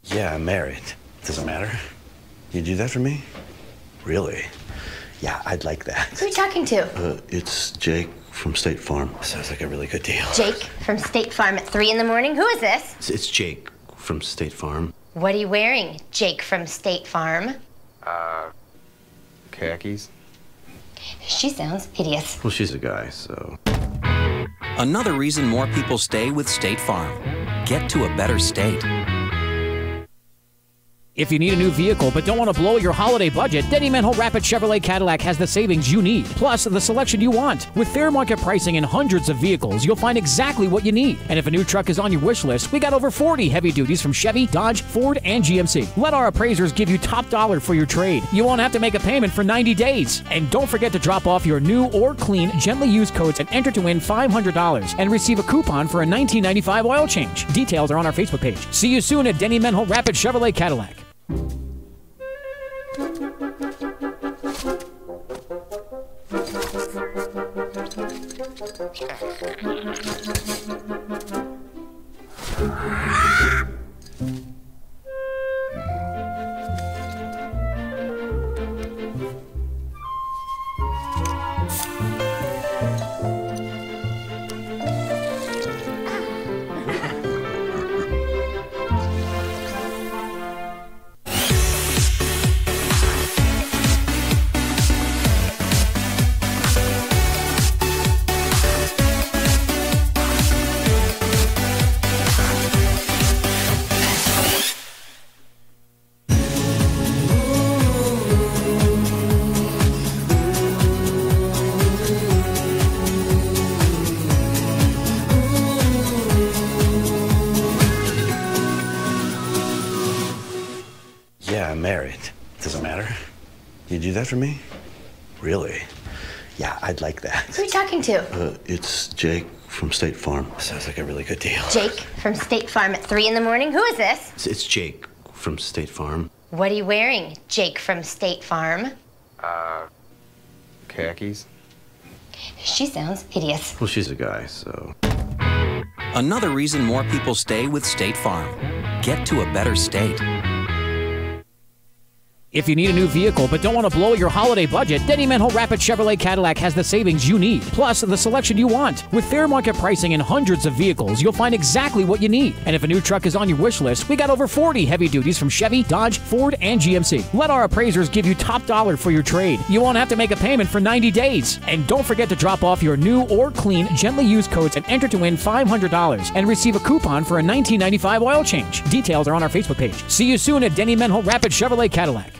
Yeah, I'm married. Does it matter? You do that for me? Really? Yeah, I'd like that. Who are you talking to? It's Jake from State Farm. Sounds like a really good deal. Jake from State Farm at 3 in the morning? Who is this? It's Jake from State Farm. What are you wearing, Jake from State Farm? Khakis. She sounds hideous. Well, she's a guy, so... Another reason more people stay with State Farm. Get to a better state. If you need a new vehicle but don't want to blow your holiday budget, Denny Manhole Rapid Chevrolet Cadillac has the savings you need, plus the selection you want. With fair market pricing and hundreds of vehicles, you'll find exactly what you need. And if a new truck is on your wish list, we got over 40 heavy duties from Chevy, Dodge, Ford, and GMC. Let our appraisers give you top dollar for your trade. You won't have to make a payment for 90 days. And don't forget to drop off your new or clean, gently used coats and enter to win $500 and receive a coupon for a $19.95 oil change. Details are on our Facebook page. See you soon at Denny Manhole Rapid Chevrolet Cadillac. Yeah, I'm married. Does it matter? You do that for me? Really? Yeah, I'd like that. Who are you talking to? It's Jake from State Farm. Sounds like a really good deal. Jake from State Farm at 3 in the morning? Who is this? It's Jake from State Farm. What are you wearing, Jake from State Farm? Khakis. She sounds hideous. Well, she's a guy, so... Another reason more people stay with State Farm. Get to a better state. If you need a new vehicle but don't want to blow your holiday budget, Denny Manhole Rapid Chevrolet Cadillac has the savings you need, plus the selection you want. With fair market pricing and hundreds of vehicles, you'll find exactly what you need. And if a new truck is on your wish list, we got over 40 heavy duties from Chevy, Dodge, Ford, and GMC. Let our appraisers give you top dollar for your trade. You won't have to make a payment for 90 days. And don't forget to drop off your new or clean, gently used coats and enter to win $500 and receive a coupon for a $19.95 oil change. Details are on our Facebook page. See you soon at Denny Manhole Rapid Chevrolet Cadillac.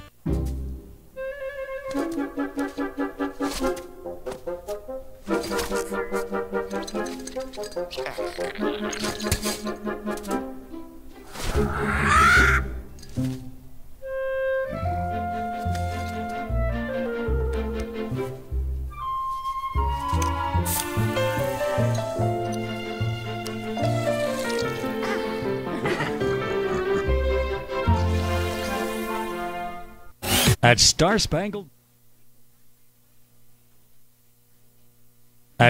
At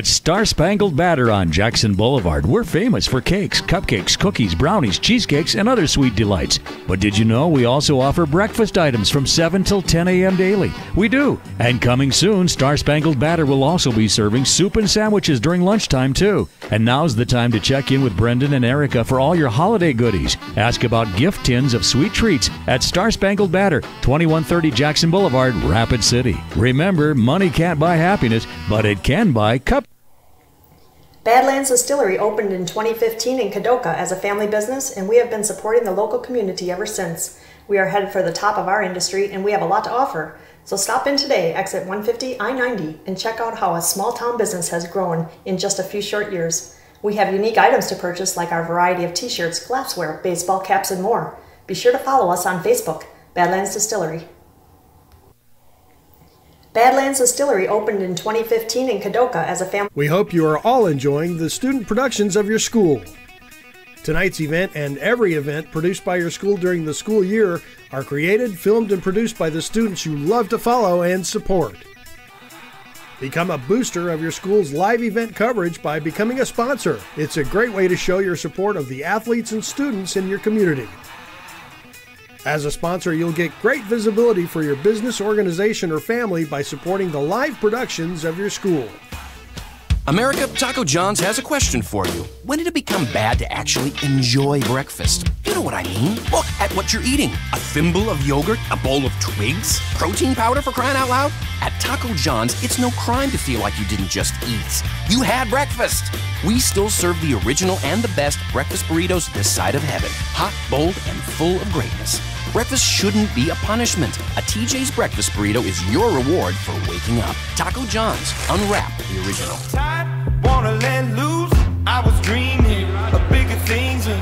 Star Spangled Batter on Jackson Boulevard, we're famous for cakes, cupcakes, cookies, brownies, cheesecakes, and other sweet delights. But did you know we also offer breakfast items from 7 till 10 a.m. daily? We do. And coming soon, Star Spangled Batter will also be serving soup and sandwiches during lunchtime, too. And now's the time to check in with Brendan and Erica for all your holiday goodies. Ask about gift tins of sweet treats at Star Spangled Banner, 2130 Jackson Boulevard, Rapid City. Remember, money can't buy happiness, but it can buy cup. Badlands Distillery opened in 2015 in Kadoka as a family business, and we have been supporting the local community ever since. We are headed for the top of our industry, and we have a lot to offer. So stop in today, exit 150 I-90, and check out how a small-town business has grown in just a few short years. We have unique items to purchase like our variety of t-shirts, glassware, baseball caps, and more. Be sure to follow us on Facebook, Badlands Distillery. Badlands Distillery opened in 2015 in Kadoka as a family. We hope you are all enjoying the student productions of your school. Tonight's event and every event produced by your school during the school year are created, filmed, and produced by the students you love to follow and support. Become a booster of your school's live event coverage by becoming a sponsor. It's a great way to show your support of the athletes and students in your community. As a sponsor, you'll get great visibility for your business, organization, or family by supporting the live productions of your school. America, Taco John's has a question for you. When did it become bad to actually enjoy breakfast? You know what I mean. Look at what you're eating. A thimble of yogurt, a bowl of twigs, protein powder for crying out loud. At Taco John's, it's no crime to feel like you didn't just eat. You had breakfast. We still serve the original and the best breakfast burritos this side of heaven. Hot, bold, and full of greatness. Breakfast shouldn't be a punishment. A TJ's breakfast burrito is your reward for waking up. Taco John's. Unwrap the original. Wanna let loose, I was dreaming of bigger things and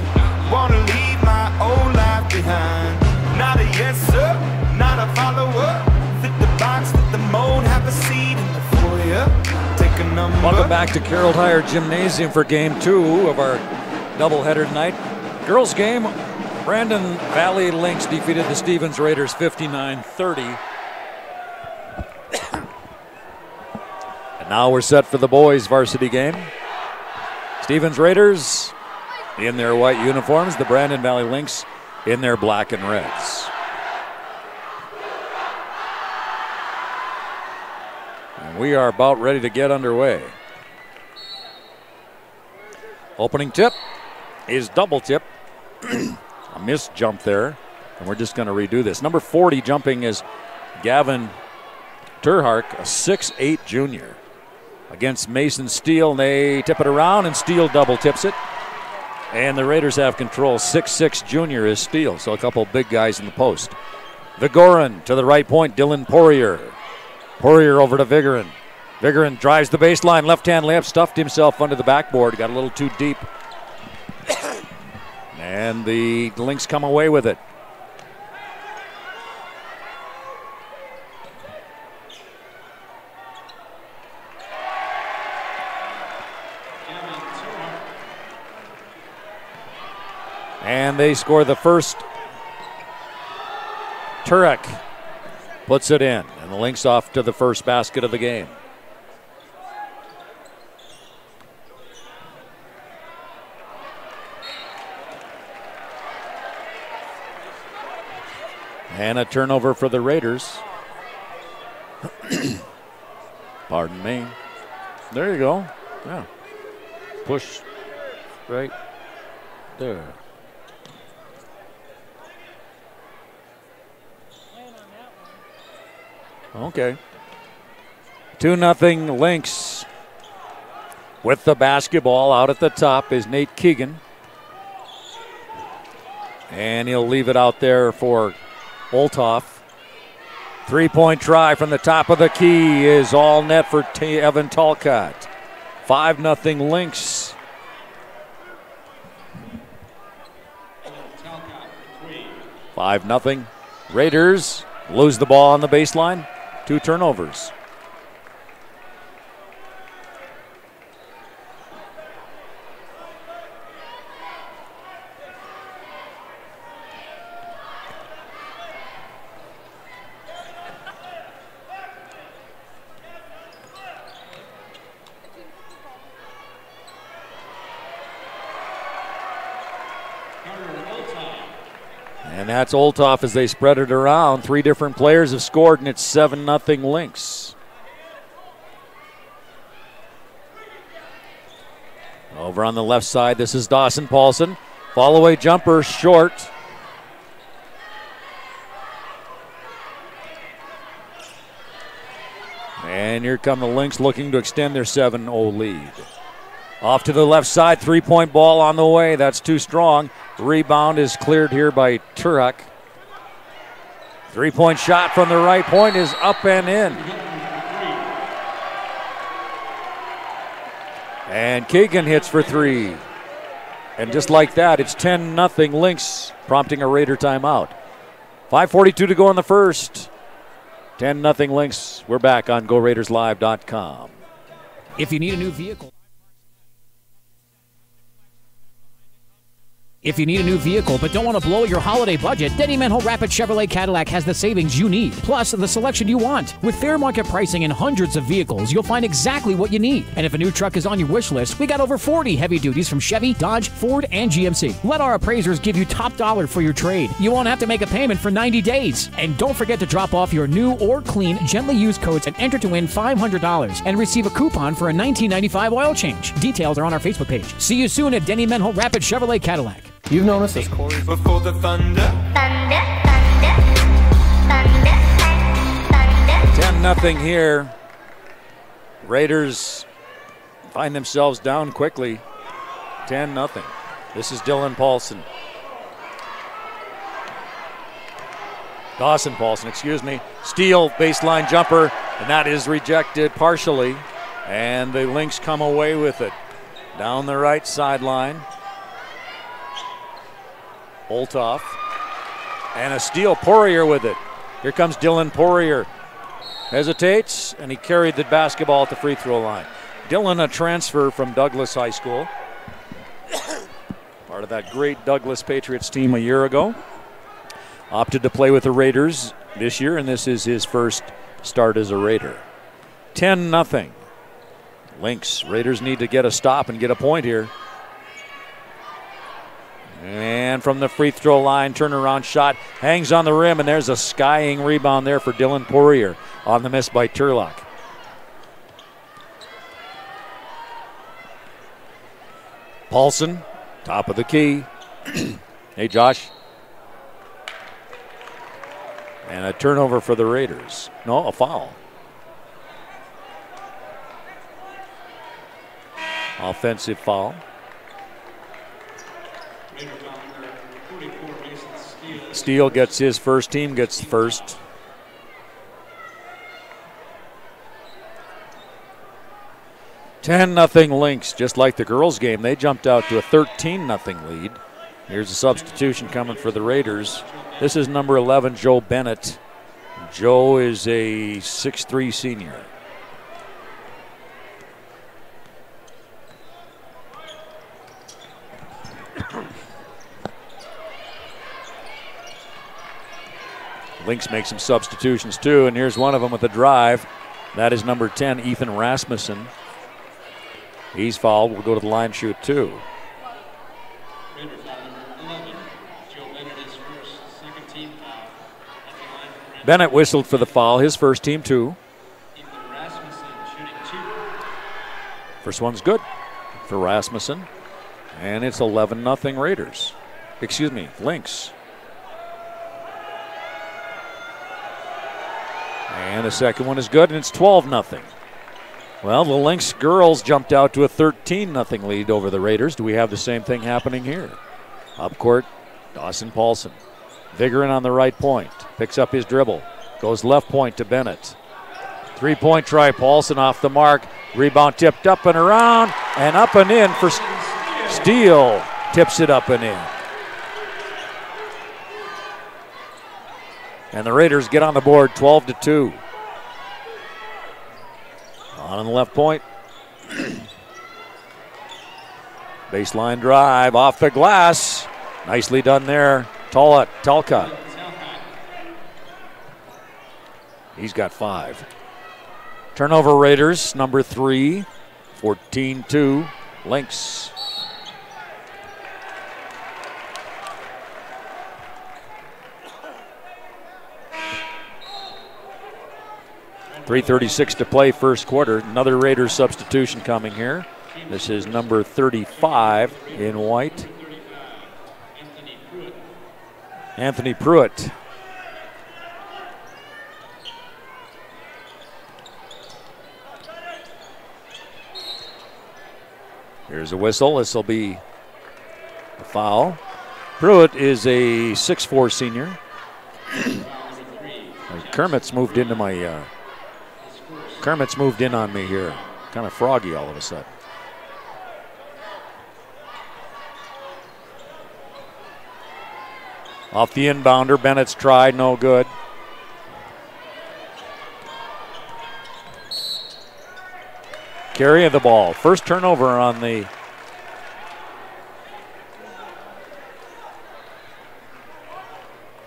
wanna leave my old life behind. Not a yes sir, not a follower. Fit the box, fit the mold, have a seat in the foyer. Take a number. Welcome back to Carroll Tire Gymnasium for game 2 of our doubleheader tonight. Girls game, Brandon Valley Lynx defeated the Stevens Raiders 59-30. Now we're set for the boys' varsity game. Stevens Raiders in their white uniforms, the Brandon Valley Lynx in their black and reds. And we are about ready to get underway. Opening tip is double tip. A missed jump there, and we're just going to redo this. Number 40 jumping is Gavin Turhark, a 6'8 junior. Against Mason Steele, and they tip it around, and Steele double tips it. And the Raiders have control. 6'6 junior is Steele, so a couple big guys in the post. Vigorin to the right point, Dylan Poirier. Poirier over to Vigorin. Vigorin drives the baseline, left-hand layup, stuffed himself under the backboard, got a little too deep. And the Lynx come away with it. And they score the first. Turek puts it in, and the Lynx off to the first basket of the game. And a turnover for the Raiders. Pardon me. There you go. Yeah. Push right there. Okay. 2-0 Lynx. With the basketball out at the top is Nate Keegan. And he'll leave it out there for Olthoff. 3-point try from the top of the key is all net for Evan Talcott. 5-0 Lynx. Five 5-0 Raiders lose the ball on the baseline. 2 turnovers. And that's Olthoff as they spread it around. 3 different players have scored, and it's 7-0 Lynx. Over on the left side, this is Dawson Paulson. Fall-away jumper, short. And here come the Lynx looking to extend their 7-0 lead. Off to the left side, three-point ball on the way. That's too strong. Rebound is cleared here by Turok. Three-point shot from the right point is up and in. And Keegan hits for three. And just like that, it's 10-0 Lynx, prompting a Raider timeout. 5:42 to go in the first. 10-0 Lynx. We're back on GoRaidersLive.com. If you need a new vehicle. If you need a new vehicle but don't want to blow your holiday budget, Denny Manhole Rapid Chevrolet Cadillac has the savings you need, plus the selection you want. With fair market pricing and hundreds of vehicles, you'll find exactly what you need. And if a new truck is on your wish list, we got over 40 heavy duties from Chevy, Dodge, Ford, and GMC. Let our appraisers give you top dollar for your trade. You won't have to make a payment for 90 days. And don't forget to drop off your new or clean, gently used coats and enter to win $500 and receive a coupon for a $19.95 oil change. Details are on our Facebook page. See you soon at Denny Manhole Rapid Chevrolet Cadillac. You've known us as Corey. Before the thunder. 10-0 here. Raiders find themselves down quickly. 10-0. This is Dylan Paulson. Dawson Paulson, excuse me. Steele baseline jumper, and that is rejected partially. And the Lynx come away with it. Down the right sideline. Olthoff. And a steal, Poirier with it. Here comes Dylan Poirier. Hesitates, and he carried the basketball at the free throw line. Dylan, a transfer from Douglas High School. Part of that great Douglas Patriots team a year ago. Opted to play with the Raiders this year, and this is his first start as a Raider. 10-0. Lynx. Raiders need to get a stop and get a point here. And from the free throw line, turnaround shot, hangs on the rim, and there's a skying rebound there for Dylan Poirier on the miss by Turlock. Paulson, top of the key. Hey, Josh. And a turnover for the Raiders. No, a foul. Offensive foul. Steele gets his first, team gets first. $10-0 Lynx, just like the girls' game. They jumped out to a 13-0 lead. Here's a substitution coming for the Raiders. This is number 11, Joe Bennett. Joe is a 6'3" senior. Lynx makes some substitutions too, and here's one of them with a drive. That is number 10, Ethan Rasmussen. He's fouled. We'll go to the line, shoot two. Bennett whistled for the foul, his first team too. First one's good for Rasmussen, and it's 11-0 Raiders. Excuse me, Lynx. And the second one is good, and it's 12-0. Well, the Lynx girls jumped out to a 13-0 lead over the Raiders. Do we have the same thing happening here? Up court, Dawson Paulson. Vigorin on the right point. Picks up his dribble. Goes left point to Bennett. Three-point try, Paulson off the mark. Rebound tipped up and around, and up and in for Steele. Tips it up and in. And the Raiders get on the board 12-2. On the left point. Baseline drive off the glass. Nicely done there. Talcott. He's got 5. Turnover Raiders, number 3. 14-2. Lynx. .336 to play first quarter. Another Raiders substitution coming here. This is number 35 in white. Anthony Pruitt. Here's a whistle. This will be a foul. Pruitt is a 6'4" senior. Kermit's moved into my. Kermit's moved in on me here. Kind of froggy all of a sudden. Off the inbounder, Bennett's tried, no good. Carry of the ball. First turnover on the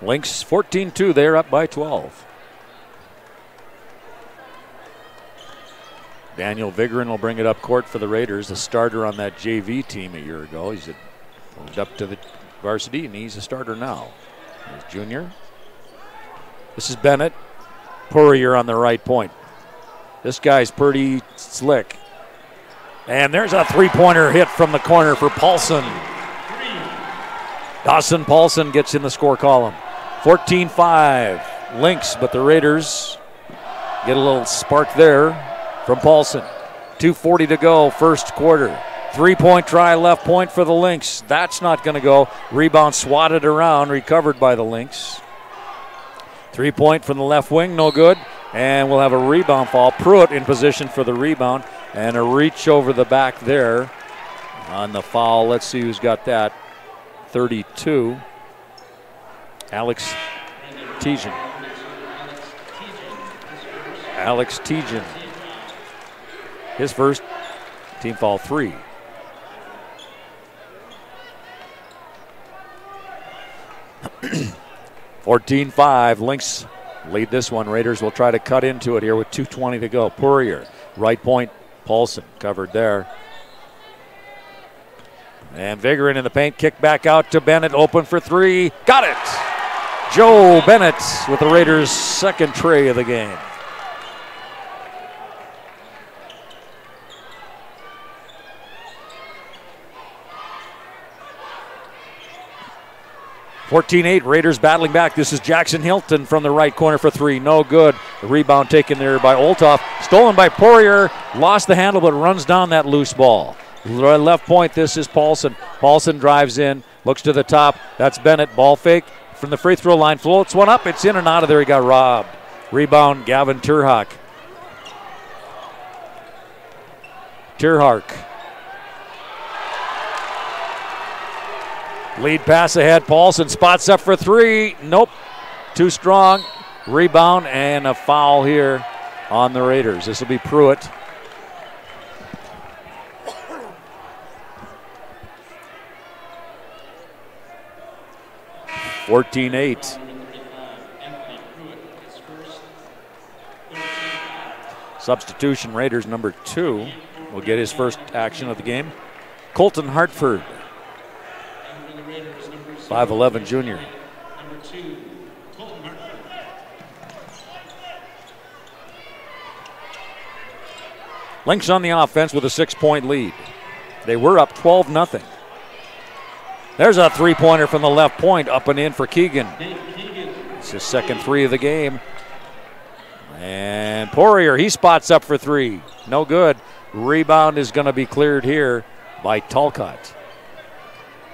Lynx. 14-2, they're up by 12. Daniel Vigorin will bring it up court for the Raiders, a starter on that JV team a year ago. He's moved up to the varsity, and he's a starter now. There's junior. This is Bennett. Poirier on the right point. This guy's pretty slick. And there's a three-pointer hit from the corner for Paulson. Dawson Paulson gets in the score column. 14-5 Lynx, but the Raiders get a little spark there from Paulson. 2:40 to go, first quarter. Three-point try, left point for the Lynx. That's not going to go. Rebound swatted around, recovered by the Lynx. 3-point from the left wing, no good. And we'll have a rebound foul. Pruitt in position for the rebound. And a reach over the back there on the foul. Let's see who's got that. 32. Alex Tejan. Alex Tejan. His first, team foul 3. (14-5) Lynx lead this one. Raiders will try to cut into it here with 2:20 to go. Poirier, right point. Paulson covered there. And Vigorin in the paint, kick back out to Bennett, open for three. Got it! Joe Bennett with the Raiders' second tray of the game. (14-8) Raiders battling back. This is Jackson Hilton from the right corner for three. No good. The rebound taken there by Olthoff. Stolen by Poirier. Lost the handle, but runs down that loose ball. Left point, this is Paulson. Paulson drives in, looks to the top. That's Bennett. Ball fake from the free throw line. Floats one up. It's in and out of there. He got robbed. Rebound, Gavin Terhawk. Lead pass ahead. Paulson spots up for three. Nope. Too strong. Rebound and a foul here on the Raiders. This will be Pruitt. (14-8). Substitution, Raiders number 2 will get his first action of the game. Colton Hartford. 5'11" junior. Lynx on the offense with a 6-point lead. They were up 12-0. There's a three-pointer from the left point, up and in for Keegan. It's his second three of the game. And Poirier, he spots up for three. No good. Rebound is going to be cleared here by Talcott.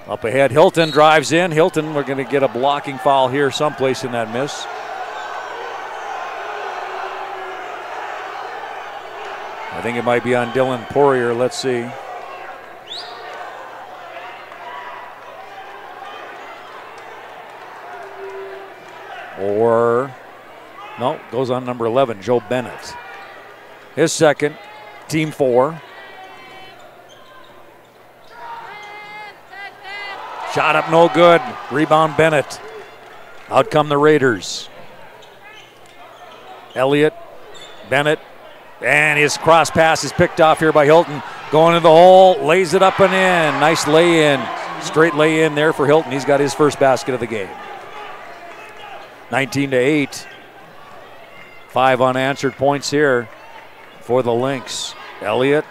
Up ahead, Hilton drives in. Hilton, we're going to get a blocking foul here someplace in that miss. I think it might be on Dylan Poirier. Let's see. Or, no, goes on number 11, Joe Bennett. His second, team 4. Shot up, no good. Rebound, Bennett. Out come the Raiders. Elliott, Bennett, and his cross pass is picked off here by Hilton. Going to the hole, lays it up and in. Nice lay-in. Straight lay-in there for Hilton. He's got his first basket of the game. 19-8. 5 unanswered points here for the Lynx. Elliott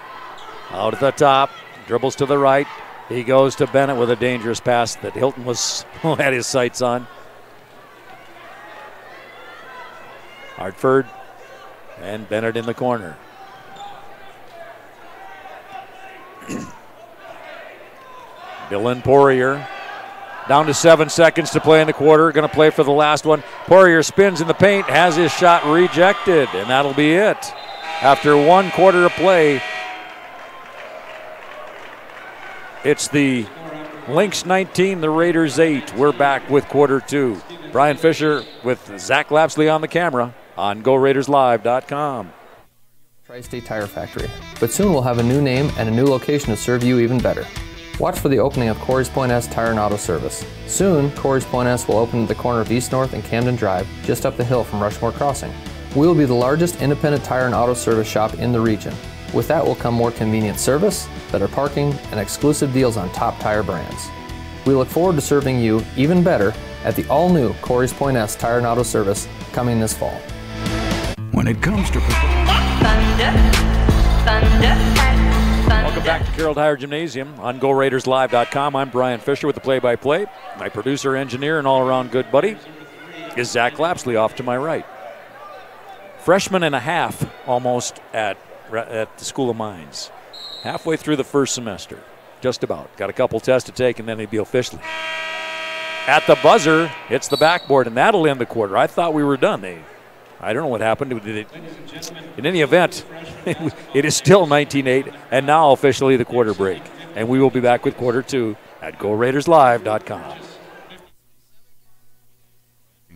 Out at the top, dribbles to the right. He goes to Bennett with a dangerous pass that Hilton had his sights on. Hartford and Bennett in the corner. Dylan Poirier. Down to 7 seconds to play in the quarter. Going to play for the last one. Poirier spins in the paint, has his shot rejected, and that'll be it. After 1 quarter of play, it's the Lynx 19, the Raiders 8. We're back with quarter 2. Brian Fisher with Zach Lapsley on the camera on GoRaidersLive.com. Tri-State Tire Factory, but soon we'll have a new name and a new location to serve you even better. Watch for the opening of Corey's Point S Tire and Auto Service. Soon, Corey's Point S will open at the corner of East North and Camden Drive, just up the hill from Rushmore Crossing. We will be the largest independent tire and auto service shop in the region. With that will come more convenient service, better parking, and exclusive deals on top tire brands. We look forward to serving you even better at the all-new Corey's Point S Tire and Auto Service coming this fall. When it comes to Welcome back to Carroll Tire Gymnasium on GoRaidersLive.com. I'm Brian Fisher with the play-by-play. My producer, engineer, and all-around good buddy is Zach Lapsley off to my right. Freshman and a half almost at the School of Mines. Halfway through the first semester, just about. Got a couple tests to take, and then they'd be officially. At the buzzer, hits the backboard, and that'll end the quarter. I thought we were done. I don't know what happened. In any event, it is still 19-8, and now officially the quarter break. And we will be back with quarter 2 at GoRaidersLive.com.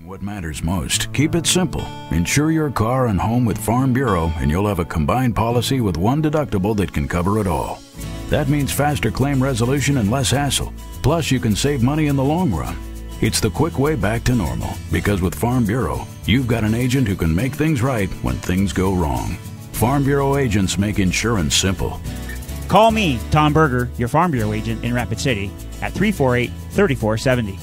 What matters most, keep it simple. Insure your car and home with Farm Bureau, and you'll have a combined policy with one deductible that can cover it all. That means faster claim resolution and less hassle. Plus, you can save money in the long run. It's the quick way back to normal, because with Farm Bureau, you've got an agent who can make things right when things go wrong. Farm Bureau agents make insurance simple. Call me, Tom Berger, your Farm Bureau agent in Rapid City, at 348-3470.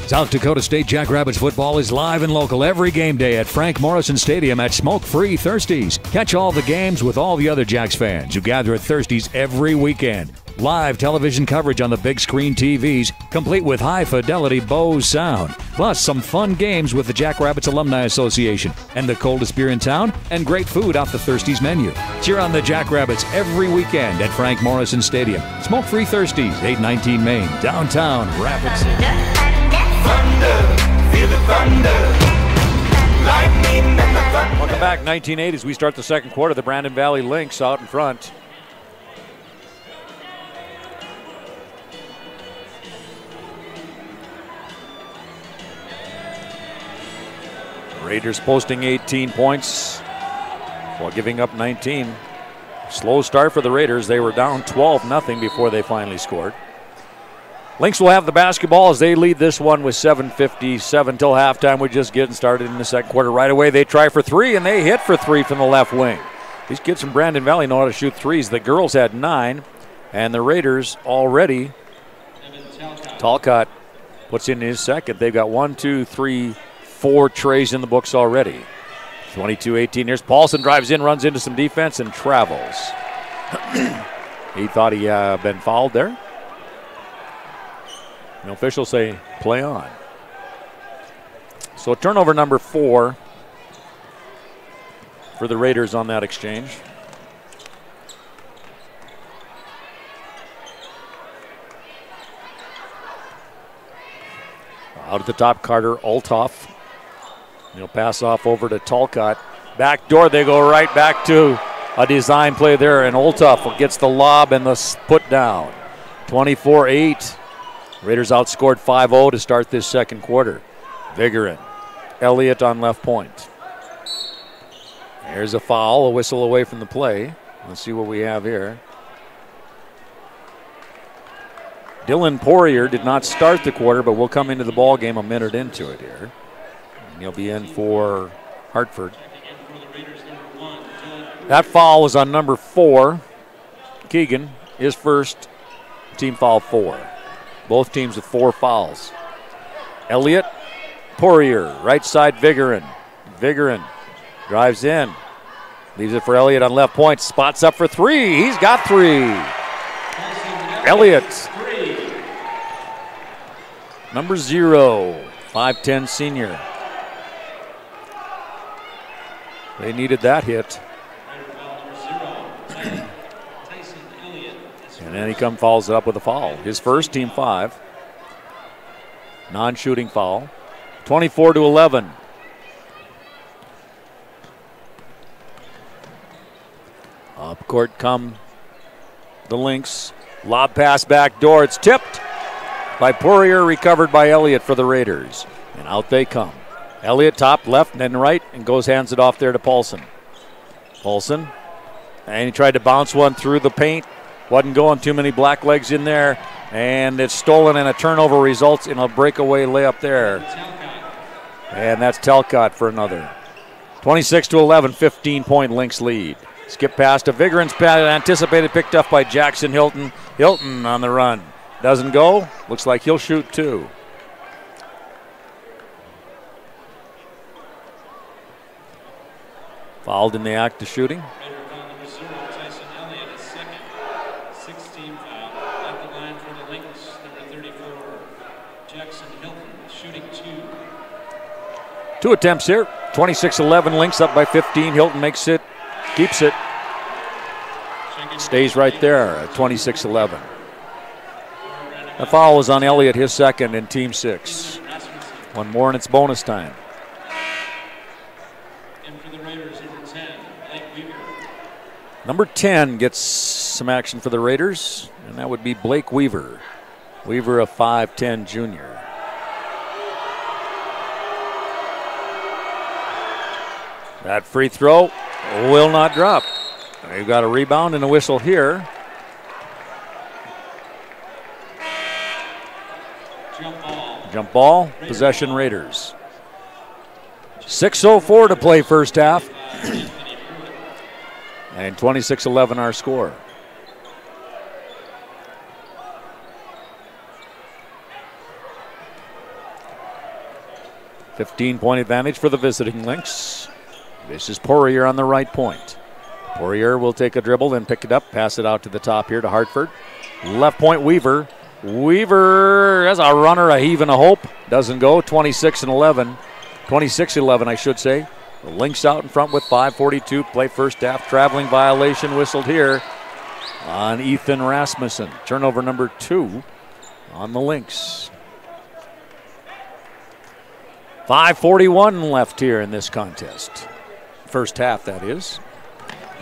South Dakota State Jackrabbits football is live and local every game day at Frank Morrison Stadium at Smoke-Free Thirsties. Catch all the games with all the other Jacks fans who gather at Thirsties every weekend. Live television coverage on the big screen TVs, complete with high-fidelity Bose sound. Plus, some fun games with the Jackrabbits Alumni Association and the coldest beer in town, and great food off the Thirsties menu. Cheer on the Jackrabbits every weekend at Frank Morrison Stadium. Smoke-Free Thirsties, 819 Main, downtown Rapid City. Thunder, feel the thunder. Lightning and the thunder. Welcome back, 19-8 as we start the second quarter. The Brandon Valley Lynx out in front. Raiders posting 18 points while giving up 19. Slow start for the Raiders. They were down 12-0 before they finally scored. Lynx will have the basketball as they lead this one with 7:57 till halftime. We're just getting started in the second quarter. Right away, they try for three, and they hit for three from the left wing. These kids from Brandon Valley know how to shoot threes. The girls had 9, and the Raiders already. Talcott puts in his second. They've got 1, 2, 3, 4 trays in the books already. 22-18. Here's Paulson, drives in, runs into some defense, and travels. He thought he been fouled there. The officials say play on. So turnover number 4 for the Raiders on that exchange. Out at the top, Carter Althoff. He'll pass off over to Talcott. Back door, they go right back to a design play there, and Althoff gets the lob and the put down. 24-8. Raiders outscored 5-0 to start this second quarter. Vigorin, Elliott on left point. There's a foul, a whistle away from the play. Let's see what we have here. Dylan Poirier did not start the quarter, but will come into the ball game a minute into it here. And he'll be in for Hartford. That foul was on number 4. Keegan, his first, team foul 4. Both teams with 4 fouls. Elliott, Poirier, right side Vigorin. Vigorin drives in. Leaves it for Elliott on left point. Spots up for three. He's got three. Elliott. Number 0, 5'10" senior. They needed that hit. And then he follows it up with a foul. His first, team 5. Non-shooting foul. 24-11. Up court come the Lynx. Lob pass back door. It's tipped by Poirier, recovered by Elliott for the Raiders. And out they come. Elliott top, left, and then right, and hands it off there to Paulson. Paulson, and he tried to bounce one through the paint. Wasn't going, too many black legs in there. And it's stolen, and a turnover results in a breakaway layup there. And that's Talcott for another. 26-11, 15-point Lynx lead. Skip pass to Vigorance, anticipated, picked up by Jackson Hilton. Hilton on the run. Doesn't go. Looks like he'll shoot 2. Fouled in the act of shooting. Team foul at the line for the Lynx, number 34, Jackson Hilton, shooting 2. 2 attempts here. 26-11, Lynx up by 15. Hilton makes it, keeps it. Stays right there at 26-11. The foul was on Elliott, his second, in team 6. One more and it's bonus time. And for the Raiders, number 10, Blake Weaver. Number 10 gets some action for the Raiders, and that would be Blake Weaver. Weaver, a 5'10" junior. That free throw will not drop. They've got a rebound and a whistle here. Jump ball, possession Raiders. 6:04 to play first half. And 26-11 our score. $15-point advantage for the visiting Lynx. This is Poirier on the right point. Poirier will take a dribble, then pick it up, pass it out to the top here to Hartford. Left point Weaver. Weaver has a runner, a heave and a hope. Doesn't go. 26-11. 26-11, I should say. The Lynx out in front with 5:42 play first half. Traveling violation whistled here on Ethan Rasmussen. Turnover number 2 on the Lynx. 5:41 left here in this contest. First half, that is.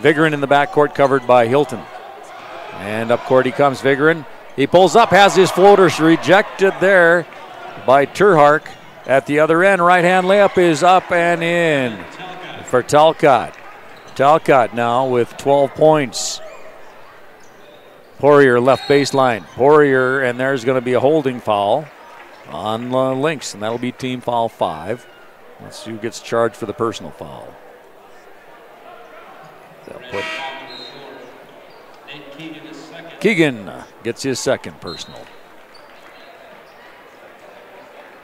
Vigorin in the backcourt, covered by Hilton. And up court he comes, Vigorin. He pulls up, has his floaters rejected there by Terhark. At the other end, right-hand layup is up and in for Talcott. Talcott now with 12 points. Poirier left baseline. Poirier, and there's going to be a holding foul on the Lynx, and that'll be team foul 5. Let's see who gets charged for the personal foul. They'll put Keegan gets his second personal.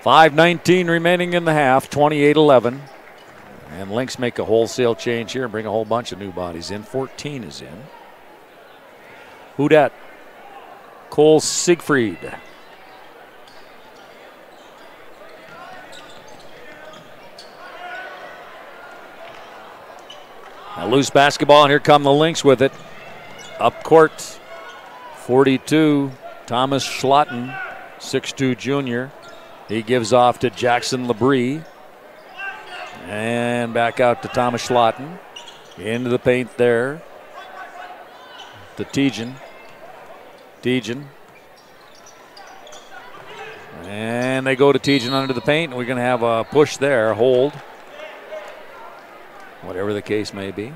5:19 remaining in the half, 28-11. And Lynx make a wholesale change here and bring a whole bunch of new bodies in. 14 is in. Who dat? Cole Siegfried. Now loose basketball, and here come the Lynx with it. Up court, 42, Thomas Schlatten, 6'2" junior. He gives off to Jackson Labrie. And back out to Thomas Schlatten. Into the paint there. To Tejan. Tejan. And they go to Tejan under the paint. And we're going to have a push there, hold. Whatever the case may be.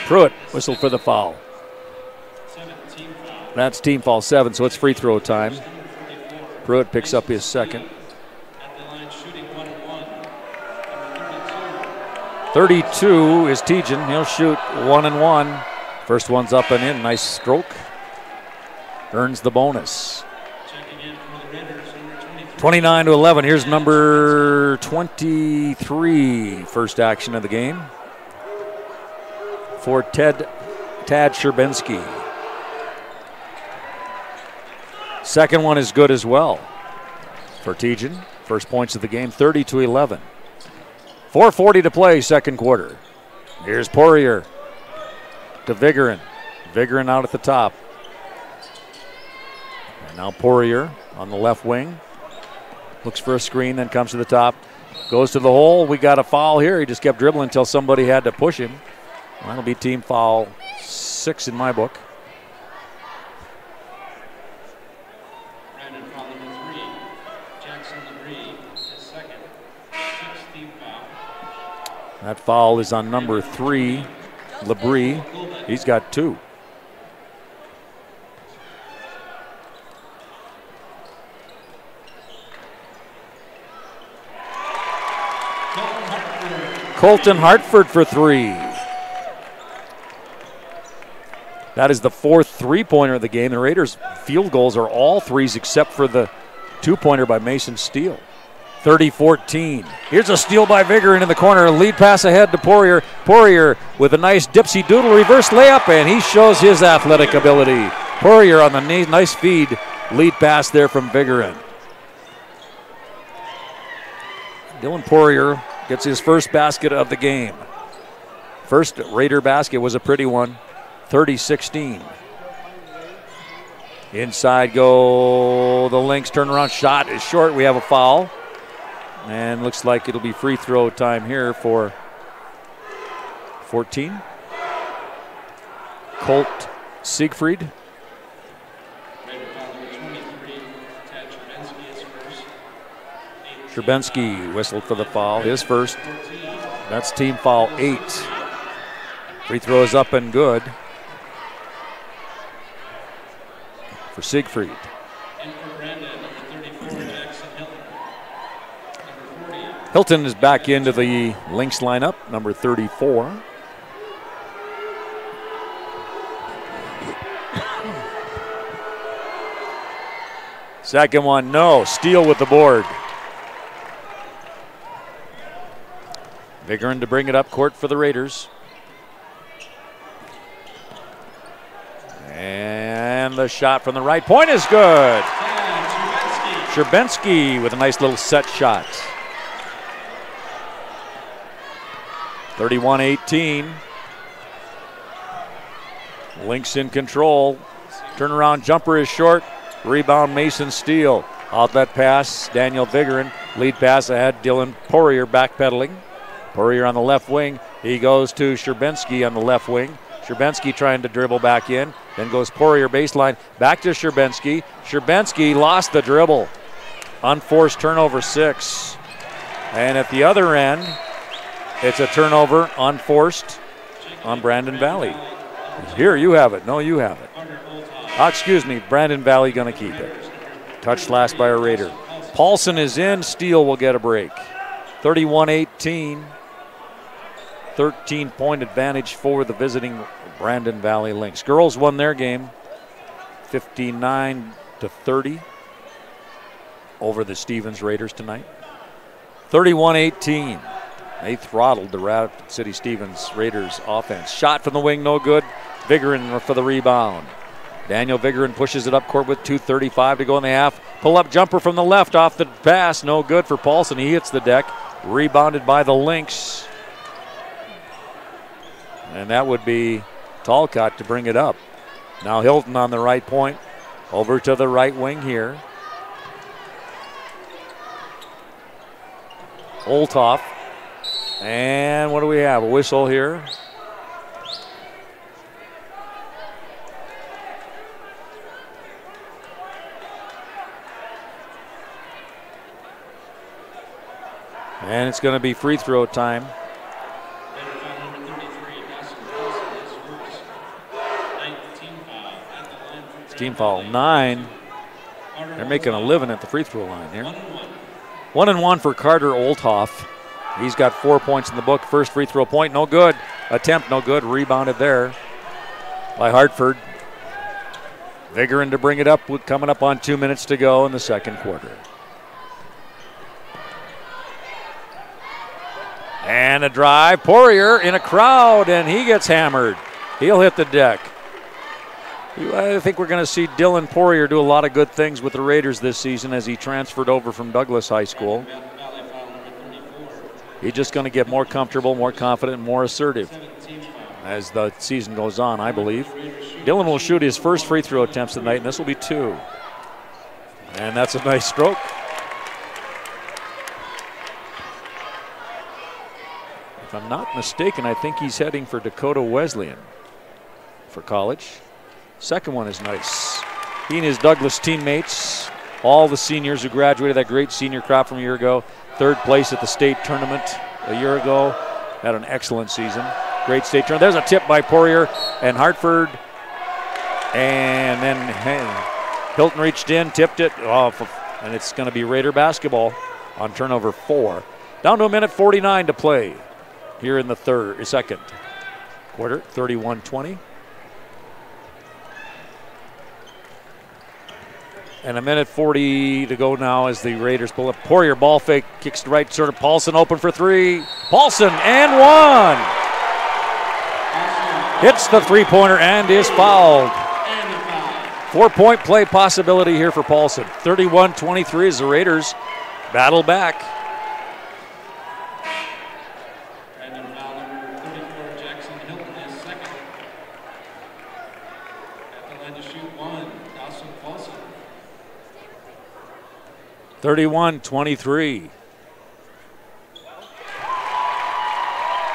Pruitt whistled for the foul. That's team foul 7, so it's free throw time. Pruitt picks up his second. 32 is Tejan. He'll shoot 1 and 1. First one's up and in. Nice stroke. Earns the bonus. 29-11. Here's number 23, first action of the game for Tad Sherbensky. Second one is good as well for Tejan. First points of the game, 30-11. 4:40 to play, second quarter. Here's Poirier to Vigorin. Vigorin out at the top. And now Poirier on the left wing. Looks for a screen, then comes to the top. Goes to the hole. We got a foul here. He just kept dribbling until somebody had to push him. That'll be team foul 6 in my book. That foul is on number 3, Labrie. He's got 2. Colton Hartford for 3. That is the 4th three-pointer of the game. The Raiders' field goals are all threes except for the two-pointer by Mason Steele. 30-14. Here's a steal by Vigorin in the corner. A lead pass ahead to Poirier. Poirier with a nice dipsy-doodle reverse layup, and he shows his athletic ability. Poirier on the nice feed. Lead pass there from Vigorin. Dylan Poirier gets his first basket of the game. First Raider basket was a pretty one. 30-16. Inside go the Lynx. Turnaround shot is short. We have a foul. And looks like it'll be free throw time here for 14. Colt Siegfried. Sherbensky whistled for the foul, his first. That's team foul 8. Free throw is up and good for Siegfried. Hilton is back into the Lynx lineup, number 34. Second one, no. Steele with the board. Vigorin to bring it up court for the Raiders. And the shot from the right point is good. Sherbensky with a nice little set shot. 31-18. Lynx in control. Turnaround jumper is short. Rebound Mason Steele. Outlet pass, Daniel Vigorin. Lead pass ahead, Dylan Poirier backpedaling. Poirier on the left wing. He goes to Sherbensky on the left wing. Sherbensky trying to dribble back in. Then goes Poirier baseline. Back to Sherbensky. Sherbensky lost the dribble. Unforced turnover 6. And at the other end, it's a turnover unforced on Brandon Valley. Here, you have it. No, you have it. Excuse me, Brandon Valley going to keep it. Touched last by a Raider. Paulson is in. Steele will get a break. 31-18. 13-point advantage for the visiting Brandon Valley Lynx. Girls won their game 59-30 over the Stevens Raiders tonight. 31-18. They throttled the Rapid City Stevens Raiders offense. Shot from the wing, no good. Vigorin for the rebound. Daniel Vigorin pushes it up court with 2:35 to go in the half. Pull-up jumper from the left off the pass. No good for Paulson. He hits the deck. Rebounded by the Lynx. And that would be Talcott to bring it up. Now Hilton on the right point. Over to the right wing here. Olthoff. And what do we have? A whistle here. And it's going to be free throw time. It's team foul 9. They're making a living at the free throw line here. 1-1 for Carter Olthoff. He's got 4 points in the book. First free throw point, no good. Attempt, no good. Rebounded there by Hartford. Vigorin to bring it up with coming up on 2 minutes to go in the second quarter. And a drive. Poirier in a crowd, and he gets hammered. He'll hit the deck. I think we're going to see Dylan Poirier do a lot of good things with the Raiders this season as he transferred over from Douglas High School. He's just going to get more comfortable, more confident, and more assertive as the season goes on, I believe. Dylan will shoot his first free throw attempts tonight, and this will be 2. And that's a nice stroke. If I'm not mistaken, I think he's heading for Dakota Wesleyan for college. Second one is nice. He and his Douglas teammates, all the seniors who graduated, that great senior crop from a year ago, 3rd place at the state tournament a year ago, had an excellent season. Great state tournament. There's a tip by Poirier and Hartford. And then Hilton reached in, tipped it off, and it's going to be Raider basketball on turnover 4. Down to a minute 49 to play here in the second quarter, 31-20. And a minute 40 to go now as the Raiders pull up. Poirier ball fake, kicks to right, sort of Paulson open for 3. Paulson and 1. Hits the three-pointer and is fouled. 4-point play possibility here for Paulson. 31-23 as the Raiders battle back. And in foul number 34, Jackson Hilton is second. At the line to shoot 1, Dawson Paulson. 31-23.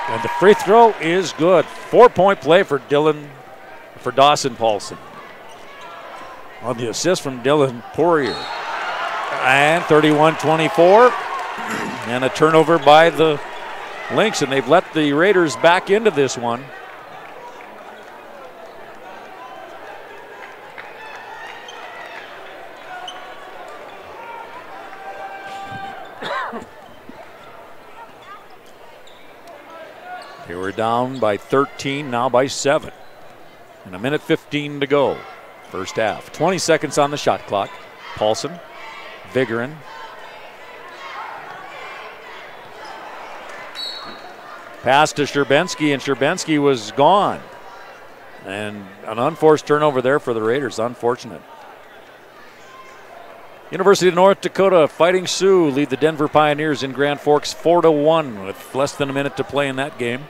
And the free throw is good. 4-point play for Dawson Paulson. On the assist from Dylan Poirier. And 31-24. And a turnover by the Lynx, and they've let the Raiders back into this one. They were down by 13, now by 7. And a minute 15 to go. First half. 20 seconds on the shot clock. Paulson, Vigorin. Pass to Sherbensky, and Sherbensky was gone. And an unforced turnover there for the Raiders. Unfortunate. University of North Dakota Fighting Sioux lead the Denver Pioneers in Grand Forks 4-1 with less than a minute to play in that game.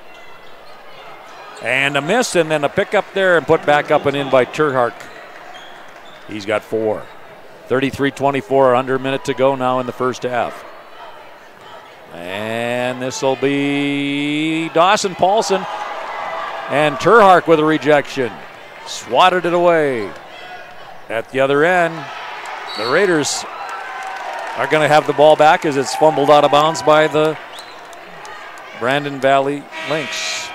And a miss, and then a pick up there and put back up and in by Terhark. He's got 4. 33-24, under a minute to go now in the first half. And this will be Dawson Paulson. And Terhark with a rejection. Swatted it away. At the other end, the Raiders are going to have the ball back as it's fumbled out of bounds by the Brandon Valley Lynx.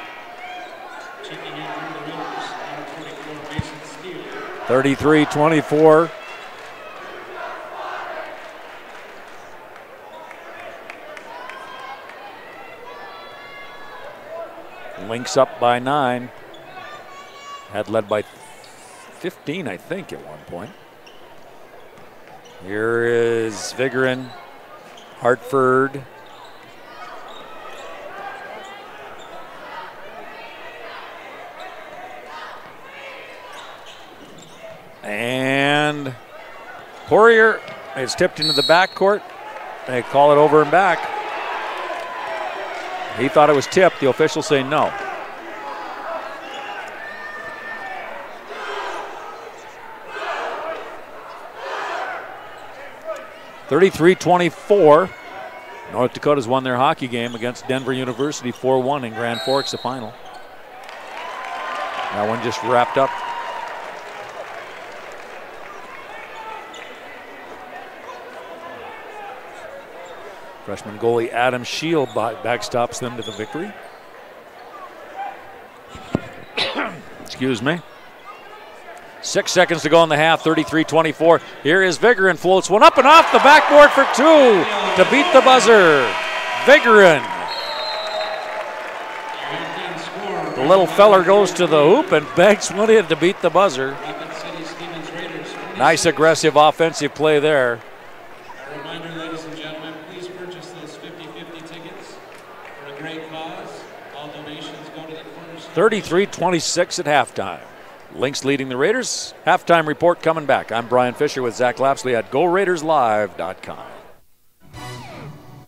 33-24. Lynx up by 9. Had led by 15, I think, at one point. Here is Vigorin, Hartford. And Poirier is tipped into the backcourt. They call it over and back. He thought it was tipped. The officials say no. (33-24). North Dakota's won their hockey game against Denver University 4-1 in Grand Forks, the final. That one just wrapped up. Freshman goalie Adam Shield backstops them to the victory. Excuse me. 6 seconds to go in the half, 33-24. Here is Vigorin, floats one up and off the backboard for 2 to beat the buzzer. Vigorin. The little feller goes to the hoop and banks one in to beat the buzzer. Nice aggressive offensive play there. A reminder, ladies and gentlemen, please purchase those 50/50 tickets for a great cause. 33-26 at halftime. Lynx leading the Raiders. Halftime report coming back. I'm Brian Fisher with Zach Lapsley at GoRaidersLive.com.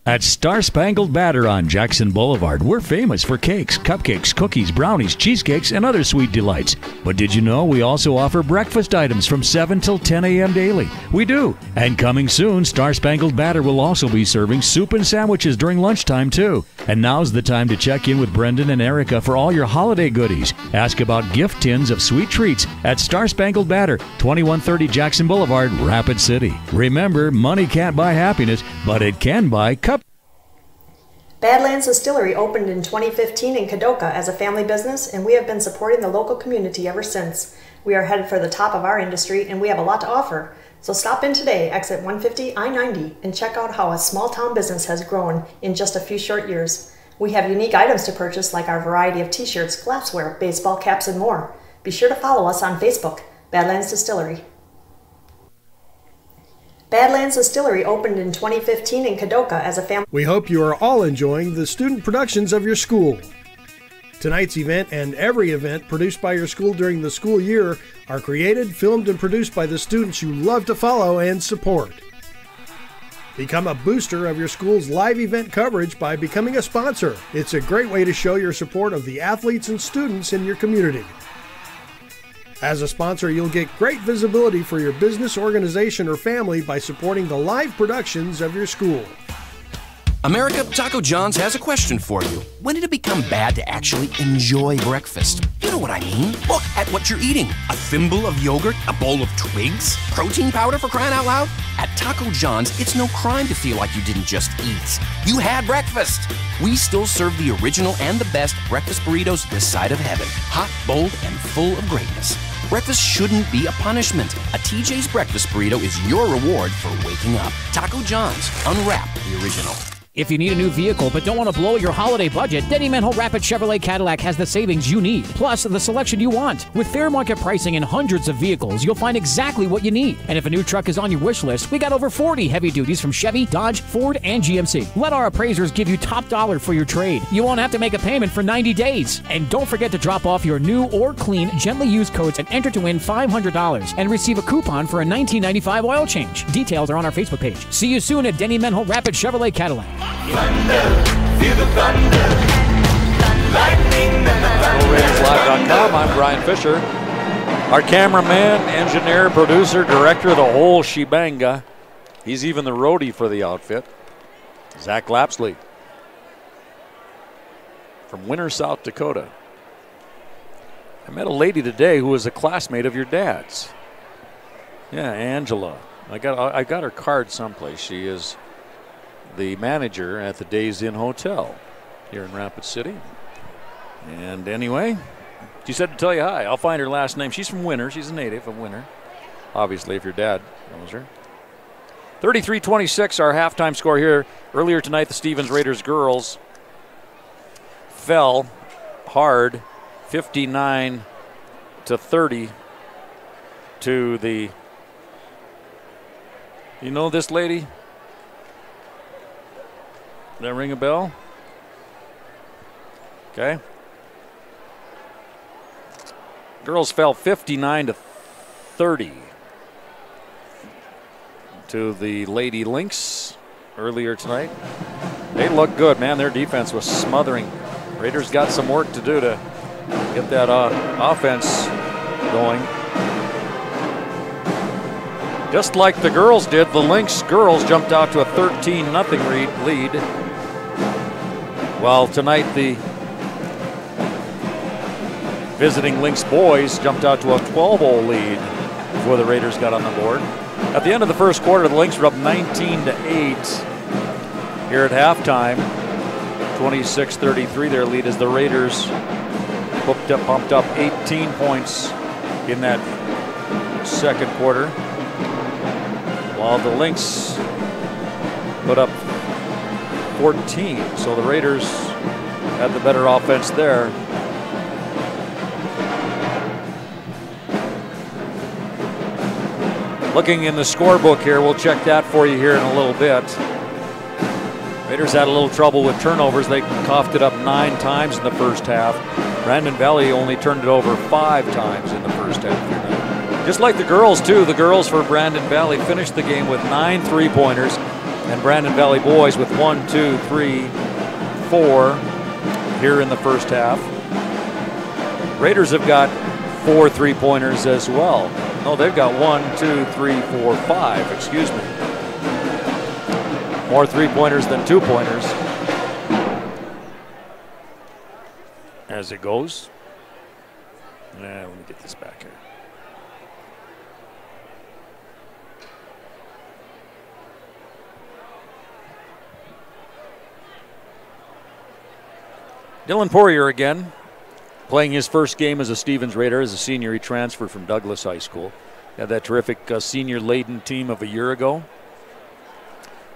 At Star Spangled Batter on Jackson Boulevard, we're famous for cakes, cupcakes, cookies, brownies, cheesecakes, and other sweet delights. But did you know we also offer breakfast items from 7 till 10 a.m. daily? We do. And coming soon, Star Spangled Batter will also be serving soup and sandwiches during lunchtime, too. And now's the time to check in with Brendan and Erica for all your holiday goodies. Ask about gift tins of sweet treats at Star Spangled Batter, 2130 Jackson Boulevard, Rapid City. Remember, money can't buy happiness, but it can buy Badlands Distillery opened in 2015 in Kadoka as a family business, and we have been supporting the local community ever since. We are headed for the top of our industry, and we have a lot to offer. So stop in today, exit 150 I-90, and check out how a small town business has grown in just a few short years. We have unique items to purchase like our variety of t-shirts, glassware, baseball caps, and more. Be sure to follow us on Facebook, Badlands Distillery. Badlands Distillery opened in 2015 in Kadoka as a family. We hope you are all enjoying the student productions of your school. Tonight's event and every event produced by your school during the school year are created, filmed, and produced by the students you love to follow and support. Become a booster of your school's live event coverage by becoming a sponsor. It's a great way to show your support of the athletes and students in your community. As a sponsor, you'll get great visibility for your business, organization, or family by supporting the live productions of your school. America, Taco John's has a question for you. When did it become bad to actually enjoy breakfast? You know what I mean. Look at what you're eating. A thimble of yogurt, a bowl of twigs, protein powder for crying out loud. At Taco John's, it's no crime to feel like you didn't just eat. You had breakfast. We still serve the original and the best breakfast burritos this side of heaven. Hot, bold, and full of greatness. Breakfast shouldn't be a punishment. A TJ's breakfast burrito is your reward for waking up. Taco John's. Unwrap the original. If you need a new vehicle but don't want to blow your holiday budget, Denny Mental Rapid Chevrolet Cadillac has the savings you need, plus the selection you want. With fair market pricing and hundreds of vehicles, you'll find exactly what you need. And if a new truck is on your wish list, we got over 40 heavy duties from Chevy, Dodge, Ford, and GMC. Let our appraisers give you top dollar for your trade. You won't have to make a payment for 90 days. And don't forget to drop off your new or clean, gently used coats and enter to win $500 and receive a coupon for a $19.95 oil change. Details are on our Facebook page. See you soon at Denny Mental Rapid Chevrolet Cadillac. Thunder, feel the thunder, lightning and the thunder. GoRaidersLive.com. I'm Brian Fisher. Our cameraman, engineer, producer, director, the whole shebanga. He's even the roadie for the outfit. Zach Lapsley from Winter, South Dakota. I met a lady today who was a classmate of your dad's. Yeah, Angela. I got her card someplace. She is the manager at the Days Inn Hotel here in Rapid City. And anyway, she said to tell you hi. I'll find her last name. She's from Winter. She's a native of Winter. Obviously, if your dad knows her. 33-26, our halftime score here. Earlier tonight, the Stevens Raiders girls fell hard, 59-30 to the, you know this lady? Does that ring a bell? Okay. Girls fell 59-30 to the Lady Lynx earlier tonight. They look good, man. Their defense was smothering. Raiders got some work to do to get that offense going. Just like the girls did, the Lynx girls jumped out to a 13-0 lead. While tonight the visiting Lynx boys jumped out to a 12-0 lead before the Raiders got on the board. At the end of the first quarter, the Lynx were up 19-8. Here at halftime, 26-33 their lead as the Raiders pumped up 18 points in that second quarter, while the Lynx put up 14. So the Raiders had the better offense there. Looking in the scorebook here, we'll check that for you here in a little bit. Raiders had a little trouble with turnovers. They coughed it up 9 times in the first half. Brandon Valley only turned it over 5 times in the first half. Just like the girls, too. The girls for Brandon Valley finished the game with 9 3-pointers, and Brandon Valley boys with 1, 2, 3, 4 here in the first half. Raiders have got 4 3-pointers as well. No, they've got 1, 2, 3, 4, 5, excuse me. More 3-pointers than 2-pointers. As it goes. Let me get this back here. Dylan Poirier again, playing his first game as a Stevens Raider. As a senior, he transferred from Douglas High School. Had that terrific senior-laden team of a year ago.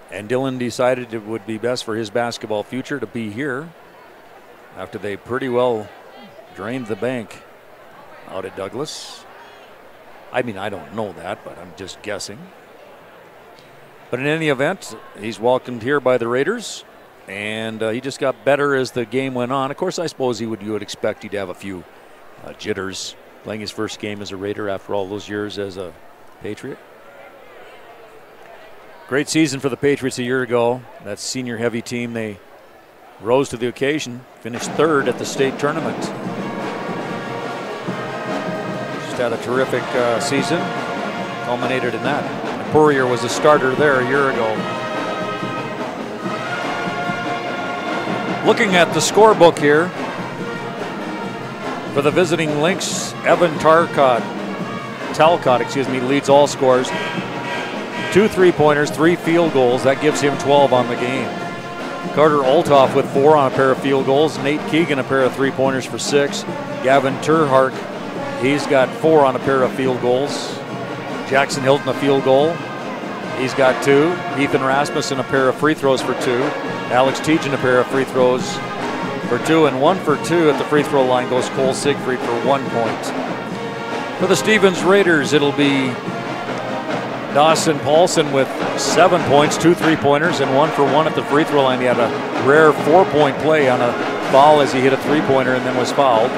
And Dylan decided it would be best for his basketball future to be here after they pretty well drained the bank out at Douglas. I mean, I don't know that, but I'm just guessing. But in any event, he's welcomed here by the Raiders, and he just got better as the game went on. Of course, I suppose you would expect he'd have a few jitters playing his first game as a Raider after all those years as a Patriot. Great season for the Patriots a year ago. That senior heavy team, they rose to the occasion, finished 3rd at the state tournament. Just had a terrific season, culminated in that. And Poirier was a starter there a year ago. Looking at the scorebook here, for the visiting Lynx, Evan Talcott, leads all scores. 2 3-pointers, 3 field goals. That gives him 12 on the game. Carter Olthoff with 4 on a pair of field goals. Nate Keegan a pair of 3-pointers for 6. Gavin Turhark, he's got 4 on a pair of field goals. Jackson Hilton a field goal. He's got 2. Ethan Rasmussen a pair of free throws for 2. Alex Teagen a pair of free throws for 2. And 1 for 2 at the free throw line goes Cole Siegfried for 1 point. For the Stevens Raiders, it'll be Dawson Paulson with 7 points, 2 3-pointers, and 1 for 1 at the free throw line. He had a rare 4-point play on a foul as he hit a 3-pointer and then was fouled.